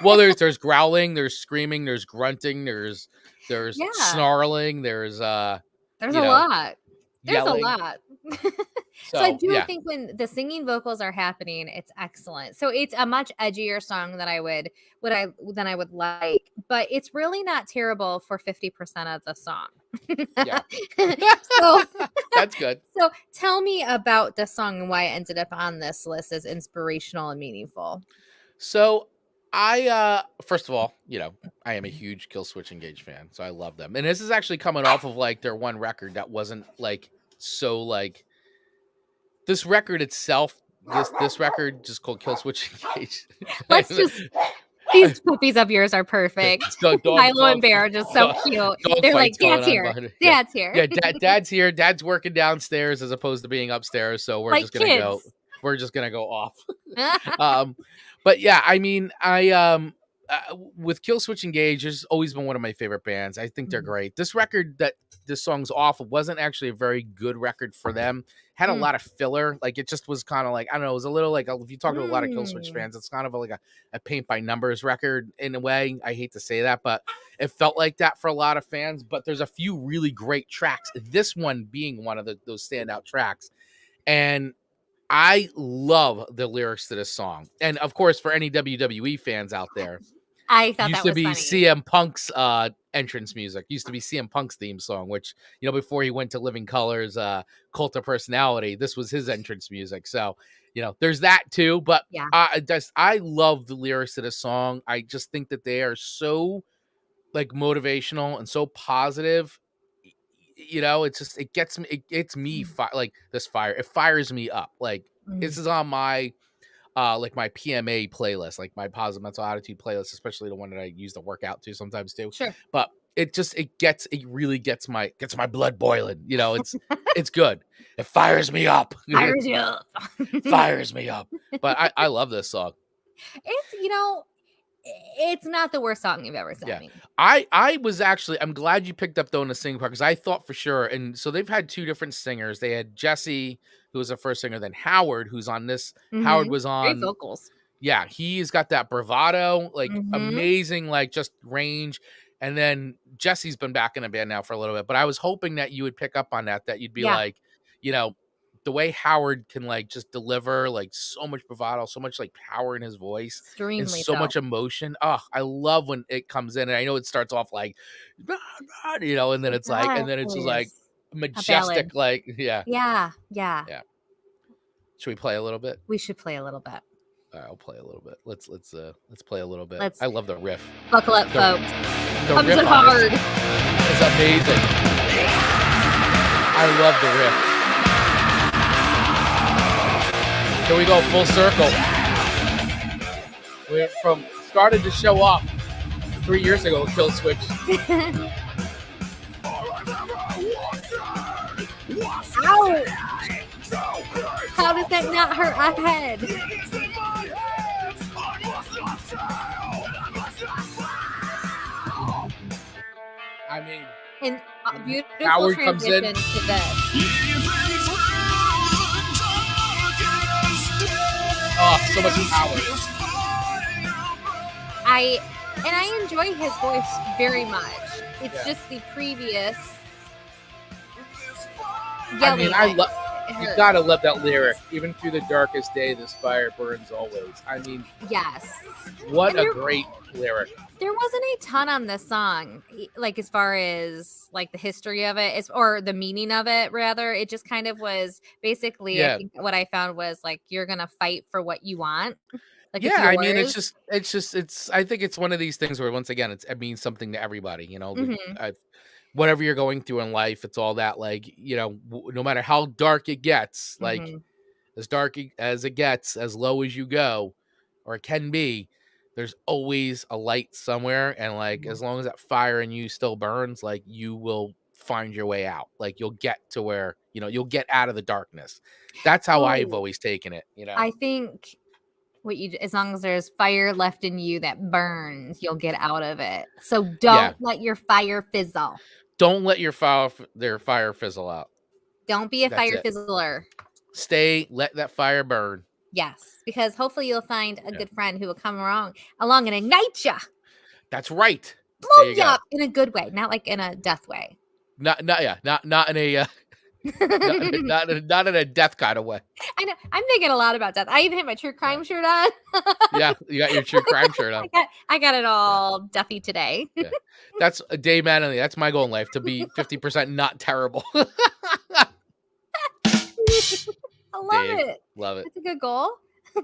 Well, there's growling, there's screaming, there's grunting, there's snarling, there's a lot. There's yelling. A lot. So I do think when the singing vocals are happening, it's excellent. So it's a much edgier song than I would like, but it's really not terrible for 50% of the song. Yeah. So that's good. So tell me about the song and why it ended up on this list as inspirational and meaningful. So I first of all, I am a huge Killswitch Engage fan, so I love them. And this is actually coming off of like their one record that wasn't like so like this record itself. This record just called Killswitch Engage. These puppies of yours are perfect. Milo and Bear are just so cute. They're like, Dad's here. Dad's here. Yeah, Dad's here. Dad's working downstairs as opposed to being upstairs. So we're just gonna go. We're just gonna go off. But yeah, I mean, I with Killswitch Engage, has always been one of my favorite bands. I think they're great. This record that this song's off wasn't actually a very good record for them. Had a lot of filler. Like it just was kind of like, I don't know, it was a little like, if you talk to a lot of Killswitch fans, it's kind of like a paint by numbers record in a way. I hate to say that, but it felt like that for a lot of fans. But there's a few really great tracks. This one being one of those standout tracks. And I love the lyrics to this song. And of course, for any WWE fans out there, I thought used that to be was funny. CM Punk's entrance music. Used to be CM Punk's theme song, which, before he went to Living Color's Cult of Personality, this was his entrance music. So, there's that too. But Yeah. I love the lyrics to this song. I just think that they are so like motivational and so positive. It's just, it gets me, it gets me like this fire. It fires me up. Like this is on my like my PMA playlist, like my positive mental attitude playlist, especially the one that I use to work out to sometimes too. Sure. But it really gets my blood boiling. It's good. It fires me up. Fires you up. Fires me up. But I love this song. It's not the worst song you've ever sent me. I'm glad you picked up though in the singing part, because I thought for sure. And so they've had two different singers. They had Jesse, who was the first singer, then Howard, who's on this. Howard was on great vocals. Yeah, he's got that bravado, like amazing, like just range. And then Jesse's been back in a band now for a little bit, but I was hoping that you would pick up on that you'd be like, the way Howard can like just deliver like so much bravado, so much like power in his voice, and so much emotion. Oh, I love when it comes in, and I know it starts off like, and then it's like, and then it's just like majestic, like yeah. Should we play a little bit? We should play a little bit. All right, I'll play a little bit. Let's play a little bit. I love the riff. Buckle up, folks. The Comes riff in hard. It's amazing. I love the riff. Here we go, full circle. We started to show off 3 years ago with Killswitch. Ow! How did that not hurt my head? I mean, and beautiful Howard transition comes in to this. Oh, so much power. I enjoy his voice very much. It's just the previous yelling. I mean, you gotta love that lyric. Even through the darkest day, this fire burns always. I mean, yes. What a great lyric. There wasn't a ton on this song, like as far as like the history of it, or the meaning of it, rather. It just kind of was basically, I think what I found was like, you're going to fight for what you want. Like, I mean, I think it's one of these things where, once again, it means something to everybody, whatever you're going through in life, it's all that, like, no matter how dark it gets, like as dark as it gets, as low as you go, or it can be, there's always a light somewhere. And like, as long as that fire in you still burns, like you will find your way out. Like you'll get to where, you'll get out of the darkness. That's how I've always taken it. I think as long as there's fire left in you that burns, you'll get out of it. So don't let your fire fizzle. Don't let your fire fizzle out. Don't be a fire fizzler. Let that fire burn. Yes, because hopefully you'll find a good friend who will come along and ignite you. That's right. Blow you up in a good way, not like in a death way. Not in a not in a death kind of way. I know. I'm thinking a lot about death. I even had my true crime shirt on. Yeah, you got your true crime shirt on. I got it all Duffy today. That's a Dave Mattingly. That's my goal in life, to be 50% not terrible. I love it. Love it. It's a good goal.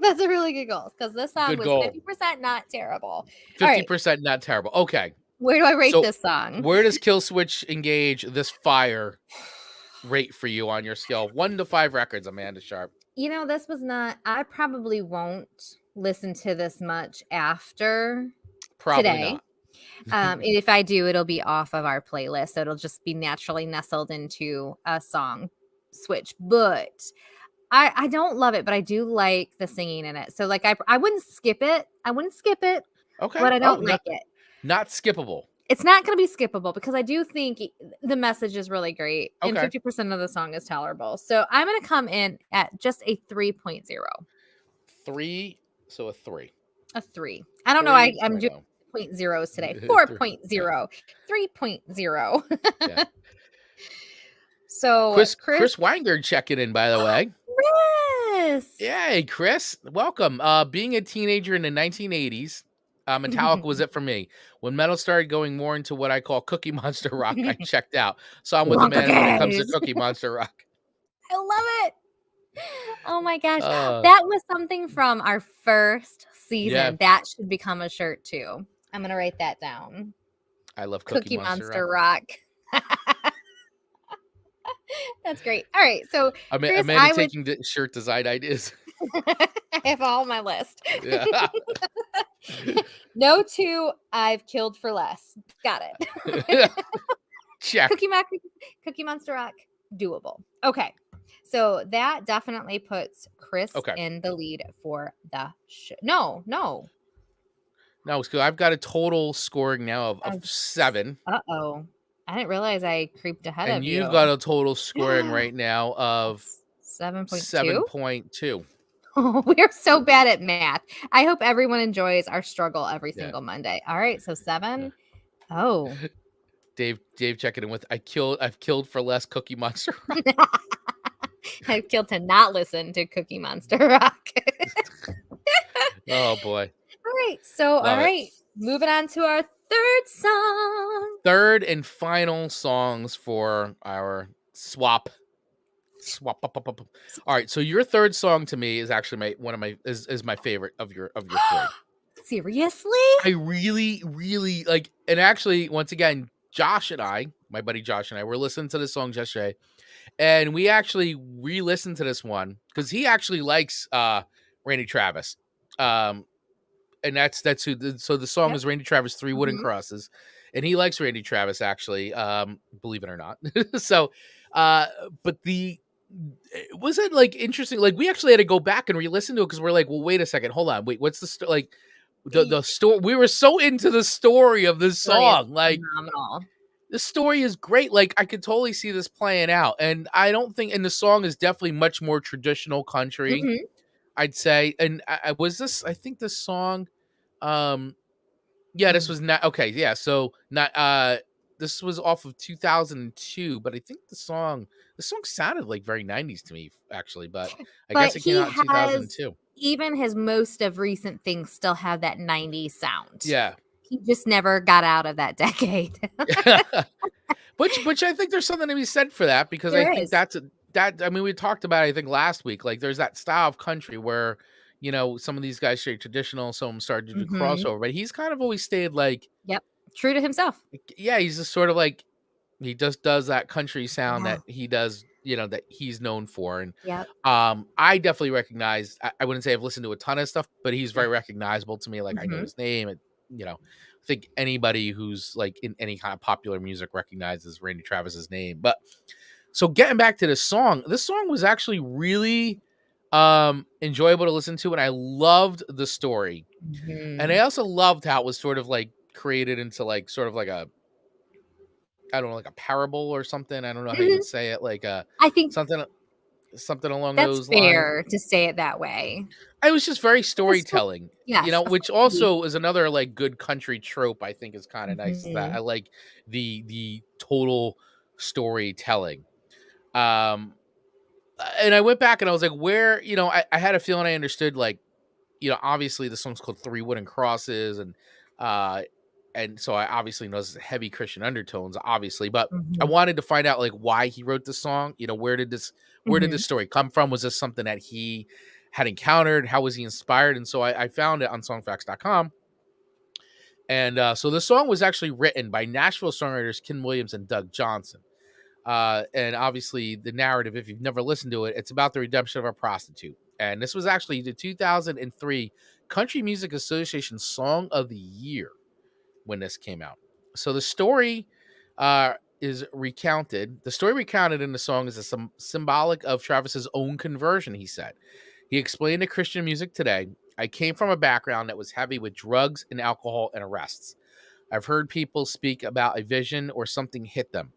That's a really good goal, because this song was 50% not terrible. 50% not terrible. Okay. Where do I rate this song? Where does Killswitch Engage this fire rate for you on your scale? 1 to 5 records, Amanda Sharp? This was not. I probably won't listen to this much after today. Not. If I do, it'll be off of our playlist, so it'll just be naturally nestled into a song switch. But I don't love it, but I do like the singing in it. So like I wouldn't skip it. Okay. but I Oh, don't like it. not skippable. It's not going to be skippable because I do think the message is really great, and Okay. 50% of the song is tolerable. So I'm going to come in at just a 3.0. 3, so a 3. A 3. I don't know. I'm doing 3.0. point zeros today. 3. 4.0, 3.0. Yeah. So Chris Weingard checking in, by the way. Chris. Yay, Chris. Welcome. Being a teenager in the 1980s, Metallica was it for me. When metal started going more into what I call Cookie Monster rock, I checked out. So I'm with the man when it comes to Cookie Monster rock. I love it. Oh my gosh. Uh, That was something from our first season. Yeah. That should become a shirt too. I'm going to write that down. I love Cookie Monster rock. That's great. All right. So I'm Chris, taking the shirt design ideas. I have all on my list. Yeah. No 2 I've killed for less. Got it. Check. Cookie Monster rock, doable. Okay. So that definitely puts Chris in the lead for the show. No. It's good. I've got a total scoring now of 7. Uh-oh. I didn't realize I creeped ahead of you. And you've got a total scoring right now of 7.2. 7.2. Oh, we are so bad at math. I hope everyone enjoys our struggle every single Monday. All right, so 7. Yeah. Oh. Dave checking in with I've killed for less Cookie Monster Rock. I've killed to not listen to Cookie Monster Rock. Oh boy. All right. So all right. Moving on to our third song. Third and final songs for our swap. All right. So your third song to me is actually is my favorite of your 3. Seriously? I really, really like, and actually, once again, my buddy Josh and I were listening to this song yesterday, and we actually re-listened to this one because he actually likes Randy Travis. And that's who. So the song is Randy Travis, 3 Wooden Crosses, and he likes Randy Travis actually, believe it or not. So, but was it like interesting? Like we actually had to go back and re-listen to it because we're like, well, wait a second, hold on, wait, what's the like the story? We were so into the story of this song, like phenomenal. The story is great. Like I could totally see this playing out, and I don't think, and the song is definitely much more traditional country. I'd say, and I think this song, this was not okay. Yeah, so not this was off of 2002, but I think the song sounded like very 90s to me actually, but I guess it came out in 2002. Even his most of recent things still have that 90s sound. Yeah, he just never got out of that decade. Which I think there's something to be said for that because I think I mean, we talked about it, I think last week, like there's that style of country where, you know, some of these guys stay traditional, some of them started to do crossover, but he's kind of always stayed like, true to himself. Yeah, he's just sort of like, he just does that country sound that he does, you know, that he's known for. And I definitely recognize, I wouldn't say I've listened to a ton of stuff, but he's very recognizable to me. Like I know his name, and you know, I think anybody who's like in any kind of popular music recognizes Randy Travis's name. But so getting back to this song was actually really enjoyable to listen to, and I loved the story. And I also loved how it was sort of like created into like sort of like a, I don't know, like a parable or something. I don't know how you would say it, like I think something along those lines. That's fair to say it that way. It was just very storytelling, you know, which also is another like good country trope. I think is kind of nice. That I like the total storytelling. And I went back and I was like, where, you know, I had a feeling I understood, like, you know, obviously the song's called 3 Wooden Crosses, and so I obviously know there's heavy Christian undertones, obviously, but I wanted to find out like why he wrote the song. You know, where did this story come from? Was this something that he had encountered? How was he inspired? And so I found it on songfacts.com. And so the song was actually written by Nashville songwriters Ken Williams and Doug Johnson. And obviously the narrative, if you've never listened to it, it's about the redemption of a prostitute. And this was actually the 2003 Country Music Association Song of the Year when this came out. So the story is recounted. The story recounted in the song is symbolic of Travis's own conversion, he said. He explained to Christian music today, I came from a background that was heavy with drugs and alcohol and arrests. I've heard people speak about a vision or something hit them,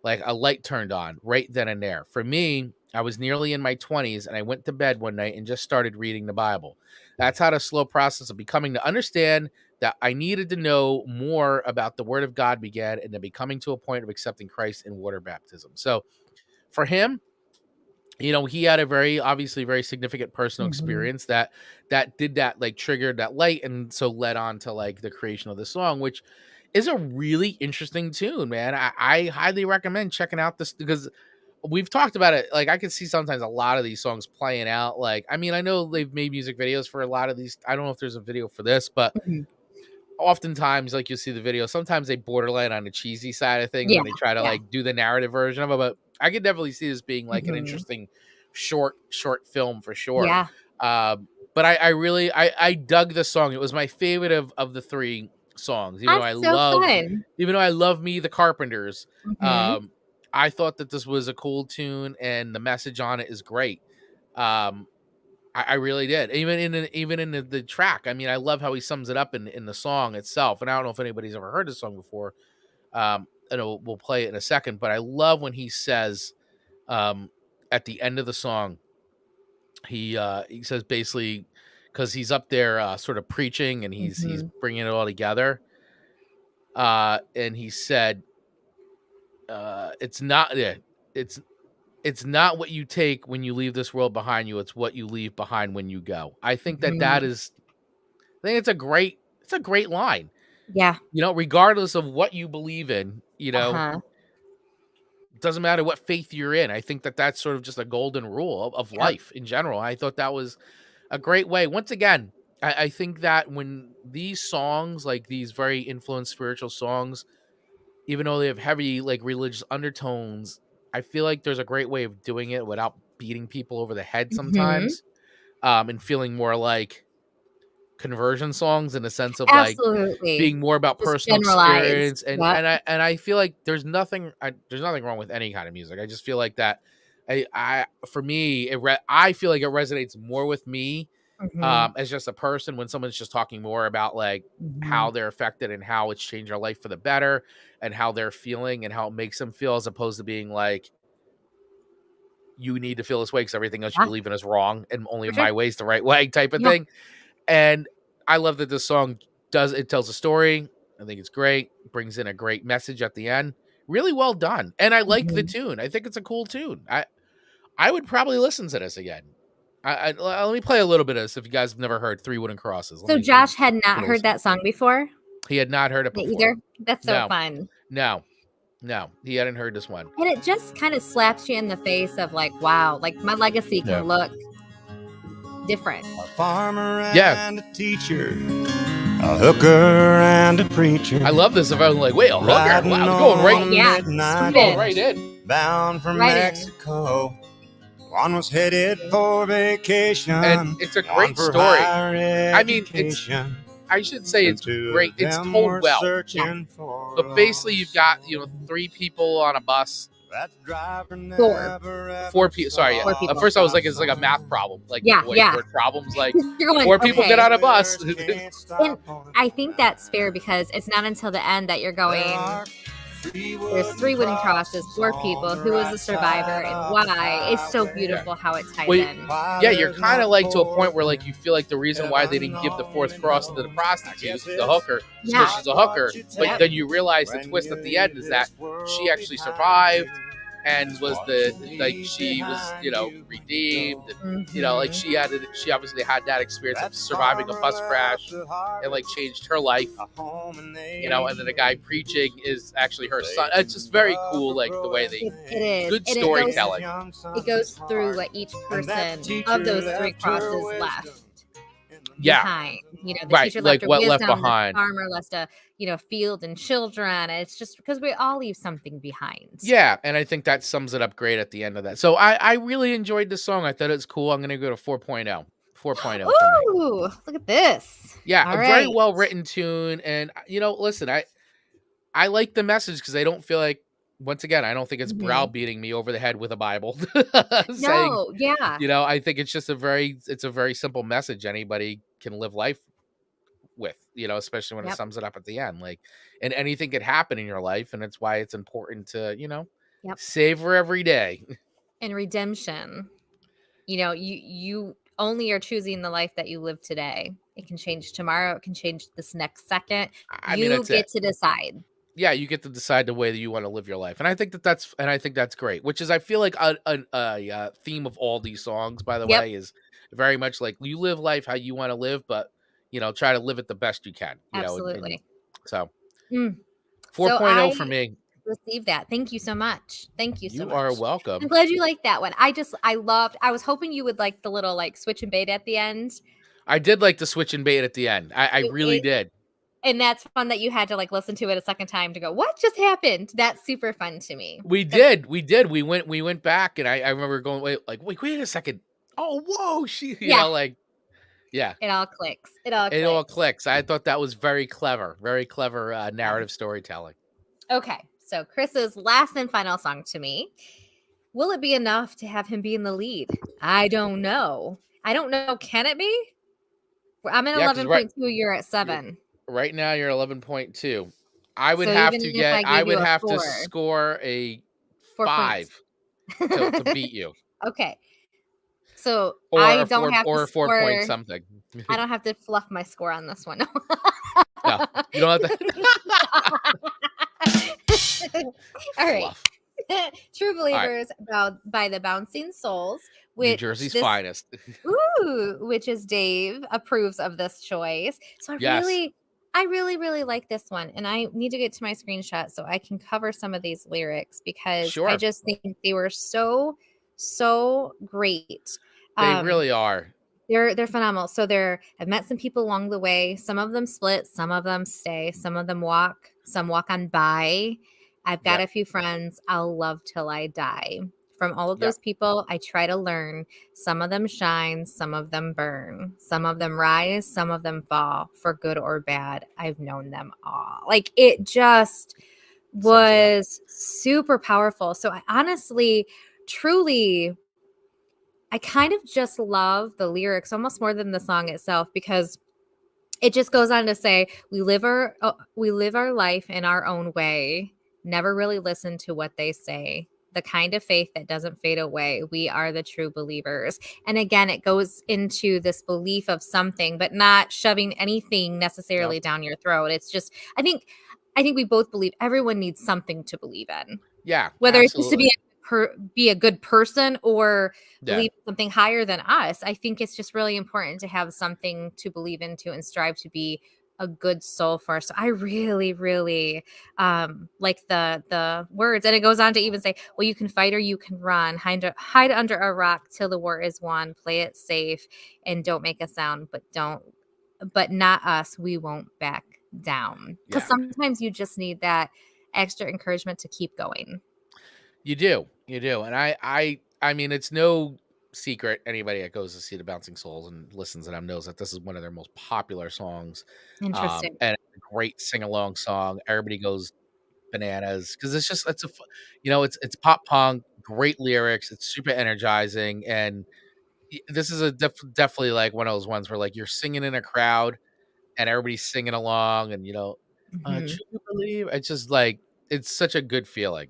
like a light turned on right then and there. For me, I was nearly in my 20s and I went to bed one night and just started reading the Bible. That's how the slow process of becoming to understand that I needed to know more about the Word of God began, and then becoming to a point of accepting Christ in water baptism. So for him, he had a obviously very significant personal experience that did that, like triggered that light, and so led on to like the creation of the song, which is a really interesting tune, man. I highly recommend checking out this, because we've talked about it. Like, I can see sometimes a lot of these songs playing out. Like, I mean, I know they've made music videos for a lot of these. I don't know if there's a video for this, but oftentimes, like, you'll see the video. Sometimes they borderline on the cheesy side of things when they try to like do the narrative version of it. But I could definitely see this being like an interesting short film for sure. Yeah. But I really dug this song. It was my favorite of the three songs. Even though I love Me the Carpenters, I thought that this was a cool tune, and the message on it is great. I really did. Even in the track. I mean, I love how he sums it up in the song itself. And I don't know if anybody's ever heard this song before. And we'll play it in a second. But I love when he says, at the end of the song, he says basically, because he's up there sort of preaching, and he's bringing it all together. And he said, it's not what you take when you leave this world behind you. It's what you leave behind when you go. I think I think it's a great line. Yeah. Regardless of what you believe in, it doesn't matter what faith you're in. I think that's sort of just a golden rule of life in general. I thought that was a great way. Once again, I think that when these songs, like these very influenced spiritual songs, even though they have heavy like religious undertones, I feel like there's a great way of doing it without beating people over the head sometimes, and feeling more like conversion songs, in the sense of like being more about just personal experience. And I feel like there's nothing wrong with any kind of music. I just feel like that for me, I feel like it resonates more with me as just a person, when someone's just talking more about like how they're affected and how it's changed their life for the better, and how they're feeling and how it makes them feel, as opposed to being like, you need to feel this way because everything else you believe in is wrong, and only my way is the right way, type of thing. And I love that this song tells a story. I think it's great. It brings in a great message at the end. Really well done. And I like the tune. I think it's a cool tune. I would probably listen to this again. Let me play a little bit of this if you guys have never heard Three Wooden Crosses. So Josh had not heard that song before? He had not heard it before. Either? That's so fun. No, he hadn't heard this one. And it just kind of slaps you in the face of like, wow, like my legacy can look different. A farmer and a teacher, a hooker and a preacher. I love this. If I was like, wait, a hooker? Wow, going right in. Bound for Mexico. One was headed for vacation. And it's a great story. I mean, I should say it's great. It's told well. But basically, you've got, three people on a bus. Four people. Sorry. Four people. At first, I was like, it's like a math problem. Like, word problems. Like, going, four people get on a bus. And I think that's fair, because it's not until the end that you're going, there's three wooden crosses, four people, who is the survivor, and why. It's so beautiful how it ties in. Yeah, you're kind of like to a point where like you feel like the reason why they didn't give the fourth cross to the prostitute, the hooker, because she's a hooker. But then you realize the twist at the end is that she actually survived and was she was redeemed, and, like she obviously had that experience of surviving a bus crash and like changed her life, and then the guy preaching is actually her son. It's just very cool, like the way they good storytelling. It goes through what each person of those three crosses left behind. The teacher left like what wisdom, left behind. The farmer left a field and children. It's just because we all leave something behind. Yeah, and I think that sums it up great at the end of that. So I really enjoyed the song. I thought it was cool. I'm gonna go to 4.0. 4.0. Ooh, look at this. Yeah, all a very well written tune. And listen, I like the message, because I don't feel like once again, I don't think it's Mhm. browbeating me over the head with a Bible saying, No, yeah, I think it's just it's a very simple message anybody can live life with, especially when it yep, sums it up at the end. Like, and anything could happen in your life, and it's why it's important to, yep. savor every day. And redemption. You only are choosing the life that you live today. It can change tomorrow. It can change this next second. I mean, You that's get it. to decide. Yeah, you get to decide the way that you want to live your life, and I think that's great. Which is, I feel like a theme of all these songs, by the Yep, way, is very much like you live life how you want to live, but try to live it the best you can. And absolutely. so Mm. So 4.0 I for me. received that. Thank you so much. Thank you so You are much. I'm welcome. glad you liked that one. I was hoping you would like the little like switch and bait at the end. I did like the switch and bait at the end. I It, really it did. and that's fun that you had to like listen to it a second time to go, what just happened? That's super fun to me. We did. We did. We went back, and I remember going, wait a second. Oh, whoa, Yeah, yeah, it all clicks. It all it all clicks. clicks. I thought that was very clever narrative storytelling. Okay, so Chris's last and final song to me. Will it be enough to have him be in the lead? I don't know. Can it be? I'm at Yeah, because 11.2. You're at 7. right now you're 11.2. I would So have even to if get. I I gave would you a have to 4, score a 4 5 points. to beat you, Okay. So or I a don't four have to or a 4 point score. something. I don't have to fluff my score on this one. No, you don't have to All right. fluff. True All right, Believers by the Bouncing Souls, New which Jersey's this finest. which is Dave approves of this choice. So Yes, I really like this one, and I need to get to my screenshot so I can cover some of these lyrics because I sure, just think they were so great. they Um, really are. they're phenomenal. So I've met some people along the way. Some of them split, some of them stay, some of them walk, some walk on by. I've got Yep, a few friends I'll love till I die. From all of yep, those people, I try to learn. Some of them shine, some of them burn. Some of them rise, some of them fall. For good or bad, I've known them all. Like it just sums it up. was super powerful. So I honestly, truly, I kind of just love the lyrics almost more than the song itself because it just goes on to say we live our life in our own way, never really listen to what they say, the kind of faith that doesn't fade away. We are the true believers. And again, it goes into this belief of something but not shoving anything Nope. necessarily down your throat. It's just I think we both believe everyone needs something to believe in, Yeah, whether it's just to absolutely. be a good person or Yeah, believe in something higher than us. I think it's just really important to have something to believe into and strive to be a good soul for. So I really like the words, and it goes on to even say, well, you can fight or you can run, hide under a rock till the war is won, play it safe and don't make a sound, but not us, we won't back down, because yeah. sometimes you just need that extra encouragement to keep going. You do, and I mean, it's no secret. Anybody that goes to see the Bouncing Souls and listens to them knows that this is one of their most popular songs, Interesting. and a great sing along song. Everybody goes bananas because it's pop punk, great lyrics. It's super energizing, and this is definitely like one of those ones where like you're singing in a crowd and everybody's singing along, and Mhm. true believe. It's just like it's such a good feeling,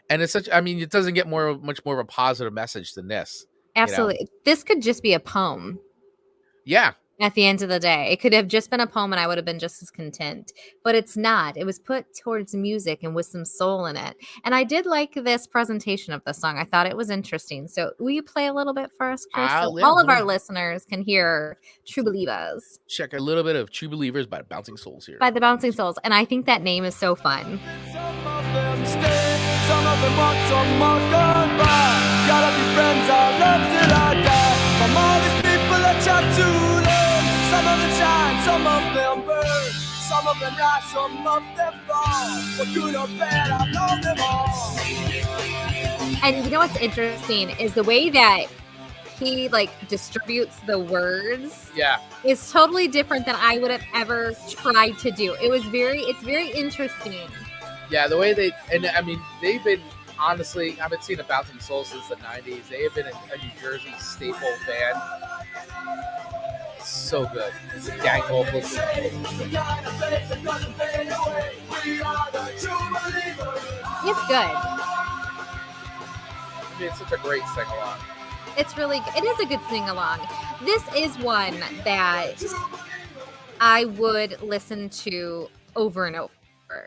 and it's such. I mean, it doesn't get much more of a positive message than this, you know. Absolutely. This could just be a poem Yeah, at the end of the day. It could have just been a poem and I would have been just as content, but it's not. It was put towards music and with some soul in it. And I did like this presentation of the song. I thought it was interesting. So will you play a little bit for us, Chris? So yeah. all of Let our me listeners can hear True Believers check a little bit of True Believers by Bouncing Souls here. by the Bouncing Souls. And I think that name is so fun. Some of them stay, some of them walk, some are gone by. Gotta be friends, I love till I die. From all these people I chat to learn. Some of them shine, some of them burn. Some of them rise, some of them fall. For good or bad, I know them all. And you know what's interesting is the way that he like distributes the words Yeah, is totally different than I would have ever tried to do. It's very interesting Yeah, the way they, and I mean, they've been, honestly, I've been seeing a Bouncing Soul since the 90s. They have been a New Jersey staple band. So good. It's a gang vocals. It's good. I mean, it's such a great sing-along. It's really good. It is a good sing-along. This is one that I would listen to over and over.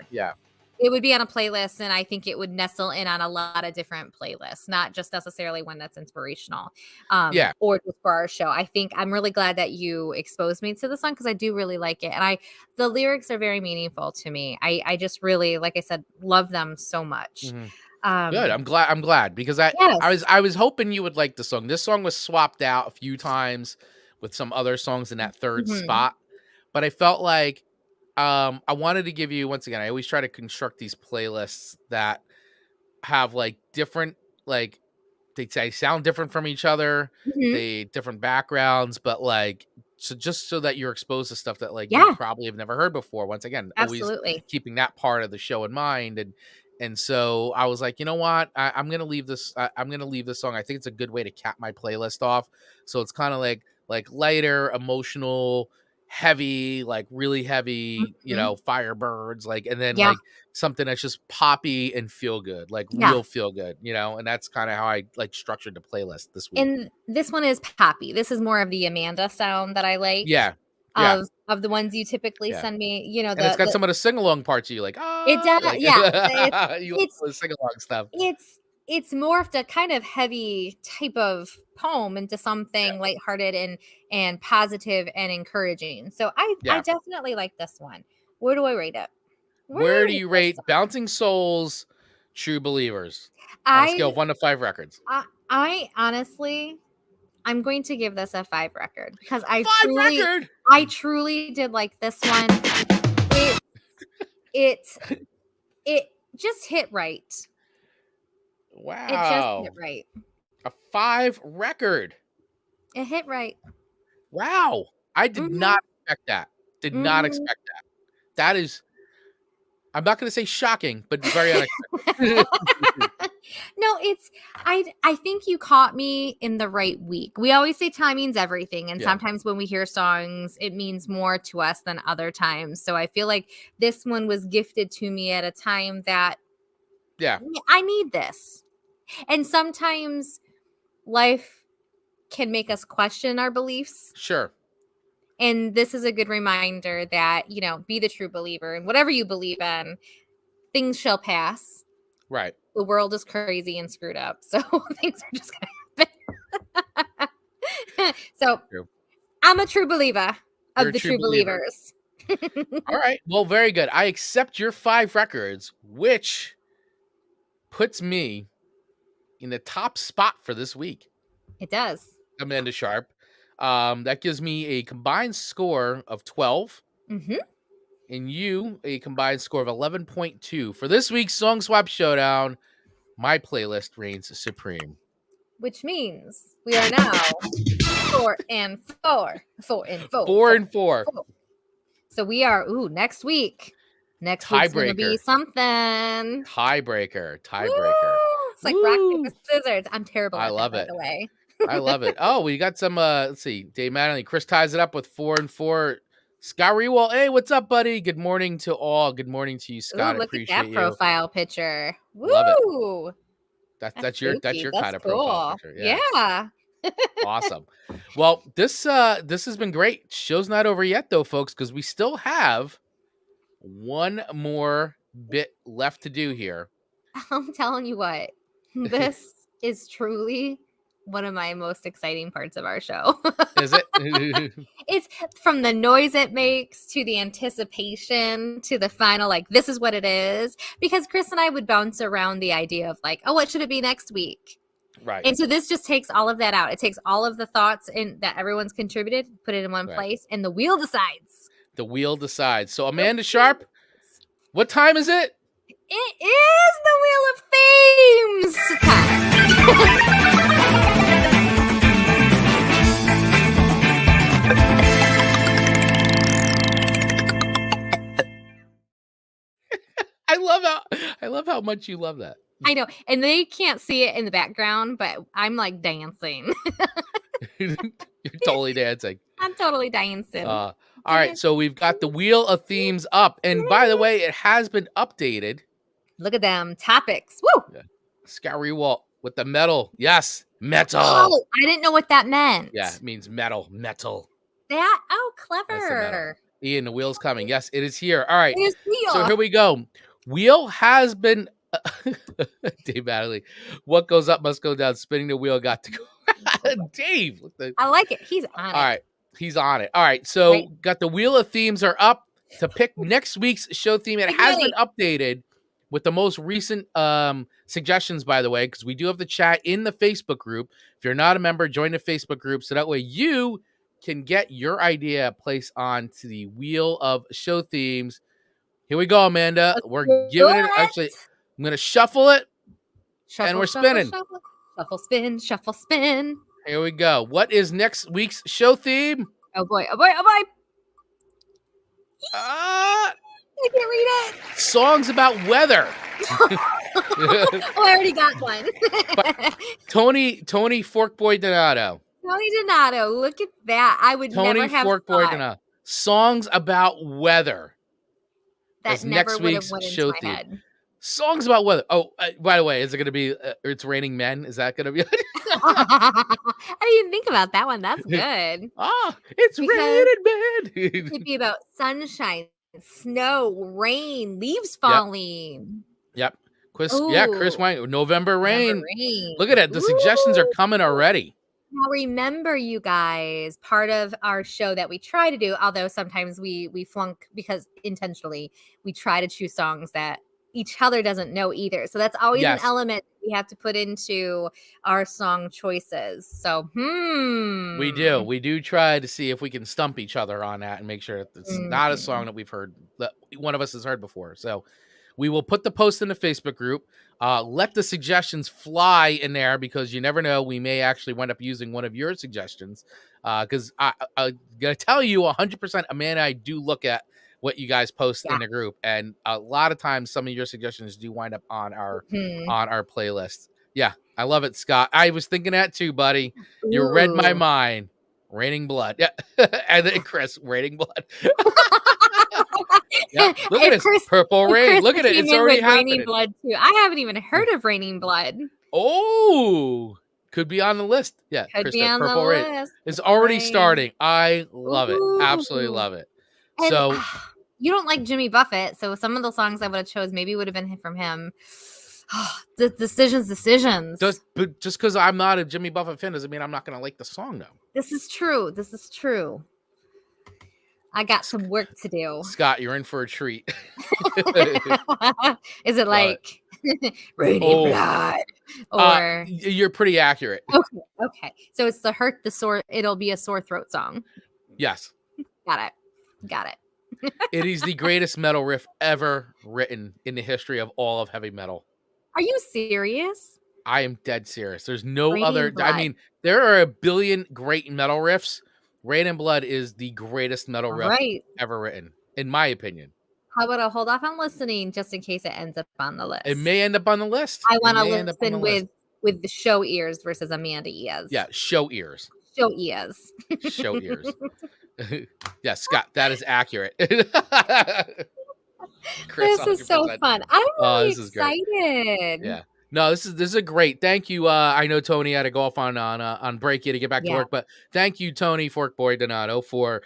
Yeah. It would be on a playlist, and I think it would nestle in on a lot of different playlists, not just necessarily one that's inspirational, or just for our show. I think I'm really glad that you exposed me to the song because I do really like it, and the lyrics are very meaningful to me. I just really, like I said, love them so much. Mm-hmm. Good. I'm glad because I was hoping you would like the song. This song was swapped out a few times with some other songs in that third spot, but I felt like I wanted to give you, once again, I always try to construct these playlists that have like different, like they sound different from each other, they different backgrounds, but like, so just so that you're exposed to stuff that like you probably have never heard before. Once again, always keeping that part of the show in mind. And so I was like, you know what, I'm going to leave this. I'm going to leave this song. I think it's a good way to cap my playlist off. So it's kind of like lighter, emotional, heavy, like really heavy, you know, Firebirds, like, and then like something that's just poppy and feel good, like real feel good, you know, and that's kind of how I like structured the playlist this week. And this one is poppy. This is more of the Amanda sound that I like. Of the ones you typically send me, you know, and it's got some of the sing-along parts you like, it does, like, you love the sing-along stuff. It's morphed a kind of heavy type of poem into something lighthearted and positive and encouraging. So I definitely like this one. Where do I rate it? Where do you rate Bouncing Souls, True Believers on a scale of 1 to 5 records? I honestly, I'm going to give this a 5 record because I truly did like this one. It just hit right. Wow. It just hit right. A 5 record. It hit right. Wow. I did not expect that. Did not expect that. That is, I'm not going to say shocking, but very unexpected. No, I think you caught me in the right week. We always say timing's everything. And sometimes when we hear songs, it means more to us than other times. So I feel like this one was gifted to me at a time that I need this. And sometimes life can make us question our beliefs. Sure. And this is a good reminder that, you know, be the true believer and whatever you believe in, things shall pass. Right. The world is crazy and screwed up. So things are just going to happen. So true. I'm a true believer of the true believers. All right. Well, very good. I accept your 5 records, which puts me in the top spot for this week. It does. Amanda Sharp. That gives me a combined score of 12. And you a combined score of 11.2. For this week's Song Swap Showdown, my playlist reigns supreme. Which means we are now 4 and 4. 4 and 4. 4 and 4. So we are, next week. Next week's going to be something. Tiebreaker. It's like rock, paper, scissors. I'm terrible at love that, it. by the way. I love it. Oh, we got some, let's see, Dave Mattingly. Chris ties it up with 4 and 4. Scott Rewall, hey, what's up, buddy? Good morning to all. Good morning to you, Scott. Look at that profile picture. Woo! Love it. That's your kind of profile picture. Yeah. Awesome. Well, this has been great. Show's not over yet, though, folks, because we still have one more bit left to do here. I'm telling you what, this is truly one of my most exciting parts of our show. Is it? It's from the noise it makes to the anticipation to the final, like, this is what it is. Because Chris and I would bounce around the idea of like, oh, what should it be next week? Right. And so this just takes all of that out. It takes all of the thoughts that everyone's contributed, put it in one place, and the wheel decides. The wheel decides. So Amanda Sharp, what time is it? It is the Wheel of Fame's time. I love how much you love that. I know, and they can't see it in the background, but I'm like dancing. You're totally dancing. I'm totally dancing. All right, so we've got the wheel of themes up, and by the way, it has been updated. Look at them topics. Woo! Yeah. Scary Walt with the metal. Yes, metal. Oh, I didn't know what that meant. Yeah, it means metal. That That's the metal. clever. Ian, the wheel's coming. Yes, it is here. All right. It is wheel. So here we go. Wheel has been Dave Mattingly. What goes up must go down. Spinning the wheel got to go. Dave. I like it. He's on it. All right. He's on it. All right. So got the wheel of themes are up to pick next week's show theme. It has been updated with the most recent suggestions, by the way, because we do have the chat in the Facebook group. If you're not a member, join the Facebook group so that way you can get your idea placed onto the wheel of show themes. Here we go, Amanda. We're giving it. Actually, I'm going to shuffle it, and we're spinning. Shuffle, spin, shuffle, spin. Here we go. What is next week's show theme? Oh boy! Oh boy! Oh boy! I can't read it. Songs about weather. I already got one. Tony Forkboy Donato. Tony Donato. Look at that. I would never have Forkboy Donato. Songs about weather. That never would have went into my head. Songs about weather. Oh, by the way, is it going to be It's Raining Men? Is that going to be? I didn't even think about that one. That's good. It's raining men. It could be about sunshine, snow, rain, leaves falling. Yep. Chris Wang, November rain. Look at it. The suggestions are coming already. Now remember, you guys, part of our show that we try to do, although sometimes we flunk because intentionally, we try to choose songs that each other doesn't know either. So that's always an element we have to put into our song choices. So, we do try to see if we can stump each other on that and make sure that it's not a song that we've heard, that one of us has heard before. So we will put the post in the Facebook group. Let the suggestions fly in there because you never know. We may actually wind up using one of your suggestions. Because I'm going to tell you 100%, Amanda, I do look at what you guys post in the group. And a lot of times, some of your suggestions do wind up on our playlist. Yeah, I love it, Scott. I was thinking that too, buddy. You read my mind. Raining Blood. Yeah. And then Chris, Raining Blood. Yeah. Look at this. Purple Rain. Look at it. It's already happening. Raining Blood too. I haven't even heard of Raining Blood. Oh, could be on the list. Yeah. Could be on Purple the Rain. list. It's already starting. I love it. Absolutely love it. And so you don't like Jimmy Buffett, so some of the songs I would have chose maybe would have been from him. The decisions. Just because I'm not a Jimmy Buffett fan doesn't mean I'm not going to like the song, though. This is true. I got some work to do. Scott, you're in for a treat. Is it like Raining Blood? Or you're pretty accurate. Okay. So it's it'll be a sore throat song. Yes. Got it. It is the greatest metal riff ever written in the history of all of heavy metal. Are you serious? I am dead serious. There's no Raining other. Blood. I mean, there are a billion great metal riffs. Raining Blood is the greatest metal riff ever written, in my opinion. How about I hold off on listening just in case it ends up on the list? It may end up on the list. I want to listen with the show ears versus Amanda ears. Yeah, show ears. Show ears. Show ears. Yeah, Scott, that is accurate. Chris, this is so fun. I'm really excited. Yeah. No, this is a great. Thank you. I know Tony had to go off on break here to get back to work, but thank you, Tony Forkboy Donato, for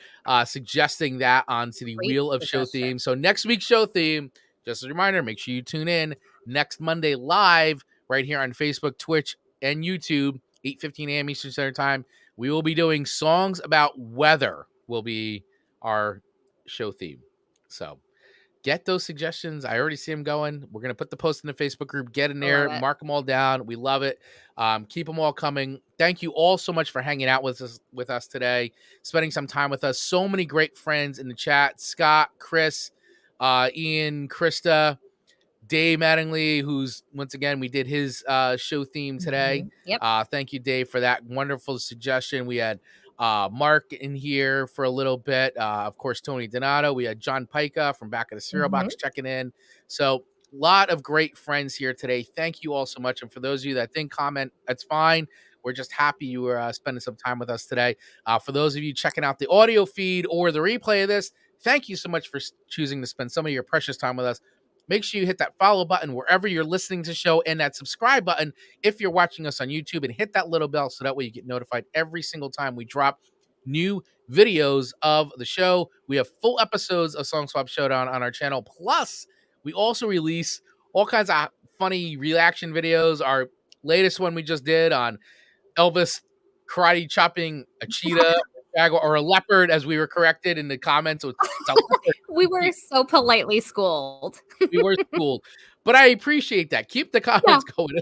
suggesting that onto the wheel of show theme. So next week's show theme, just a reminder, make sure you tune in next Monday live right here on Facebook, Twitch, and YouTube, 8:15 a.m. Eastern Standard Time. We will be doing songs about weather. Will be our show theme. So get those suggestions. I already see them going. We're going to put the post in the Facebook group. Get in there. Mark them all down. We love it. Keep them all coming. Thank you all so much for hanging out with us today, spending some time with us. So many great friends in the chat. Scott, Chris, Ian, Krista, Dave Mattingly, who's, once again, we did his show theme today. Yep. Thank you, Dave, for that wonderful suggestion. We had Mark in here for a little bit. Of course, Tony Donato. We had John Pica from back of the Cereal Box checking in. So lot of great friends here today. Thank you all so much. And for those of you that didn't comment, that's fine. We're just happy you were spending some time with us today. For those of you checking out the audio feed or the replay of this, thank you so much for choosing to spend some of your precious time with us. Make sure you hit that follow button wherever you're listening to the show, and that subscribe button if you're watching us on YouTube, and hit that little bell so that way you get notified every single time we drop new videos of the show. We have full episodes of Song Swap Showdown on our channel. Plus, we also release all kinds of funny reaction videos. Our latest one we just did on Elvis karate chopping a cheetah or a leopard, as we were corrected in the comments. We were so politely schooled. We were schooled. But I appreciate that. Keep the comments going.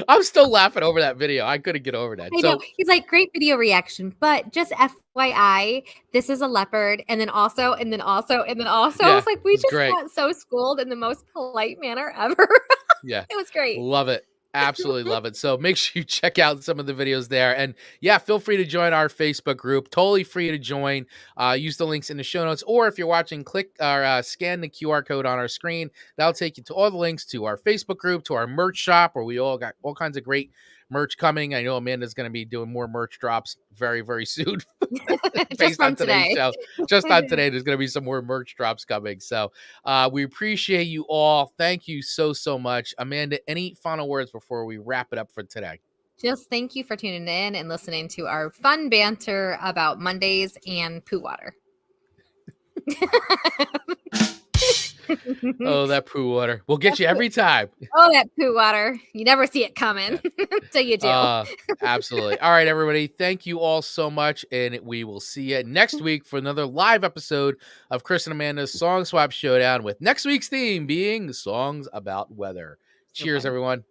I'm still laughing over that video. I couldn't get over that. I know. He's like, great video reaction, but just FYI, this is a leopard. And then also, and then also, and then also. Yeah, I was like, we just great. got so schooled in the most polite manner ever. Yeah. It was great. Love it. Absolutely love it. So make sure you check out some of the videos there. And yeah, feel free to join our Facebook group. Totally free to join. Use the links in the show notes. Or if you're watching, click or scan the QR code on our screen. That'll take you to all the links to our Facebook group, to our merch shop, where we all got all kinds of great merch coming. I know Amanda's going to be doing more merch drops very, very soon. Based on today's show. Just on today, there's going to be some more merch drops coming. So we appreciate you all. Thank you so, so much. Amanda, any final words before we wrap it up for today? Just thank you for tuning in and listening to our fun banter about Mondays and poo water. Oh, that poo water. We'll get you every time. Oh, that poo water. You never see it coming until you do. Absolutely. All right, everybody. Thank you all so much. And we will see you next week for another live episode of Chris and Amanda's Song Swap Showdown, with next week's theme being songs about weather. Cheers, everyone.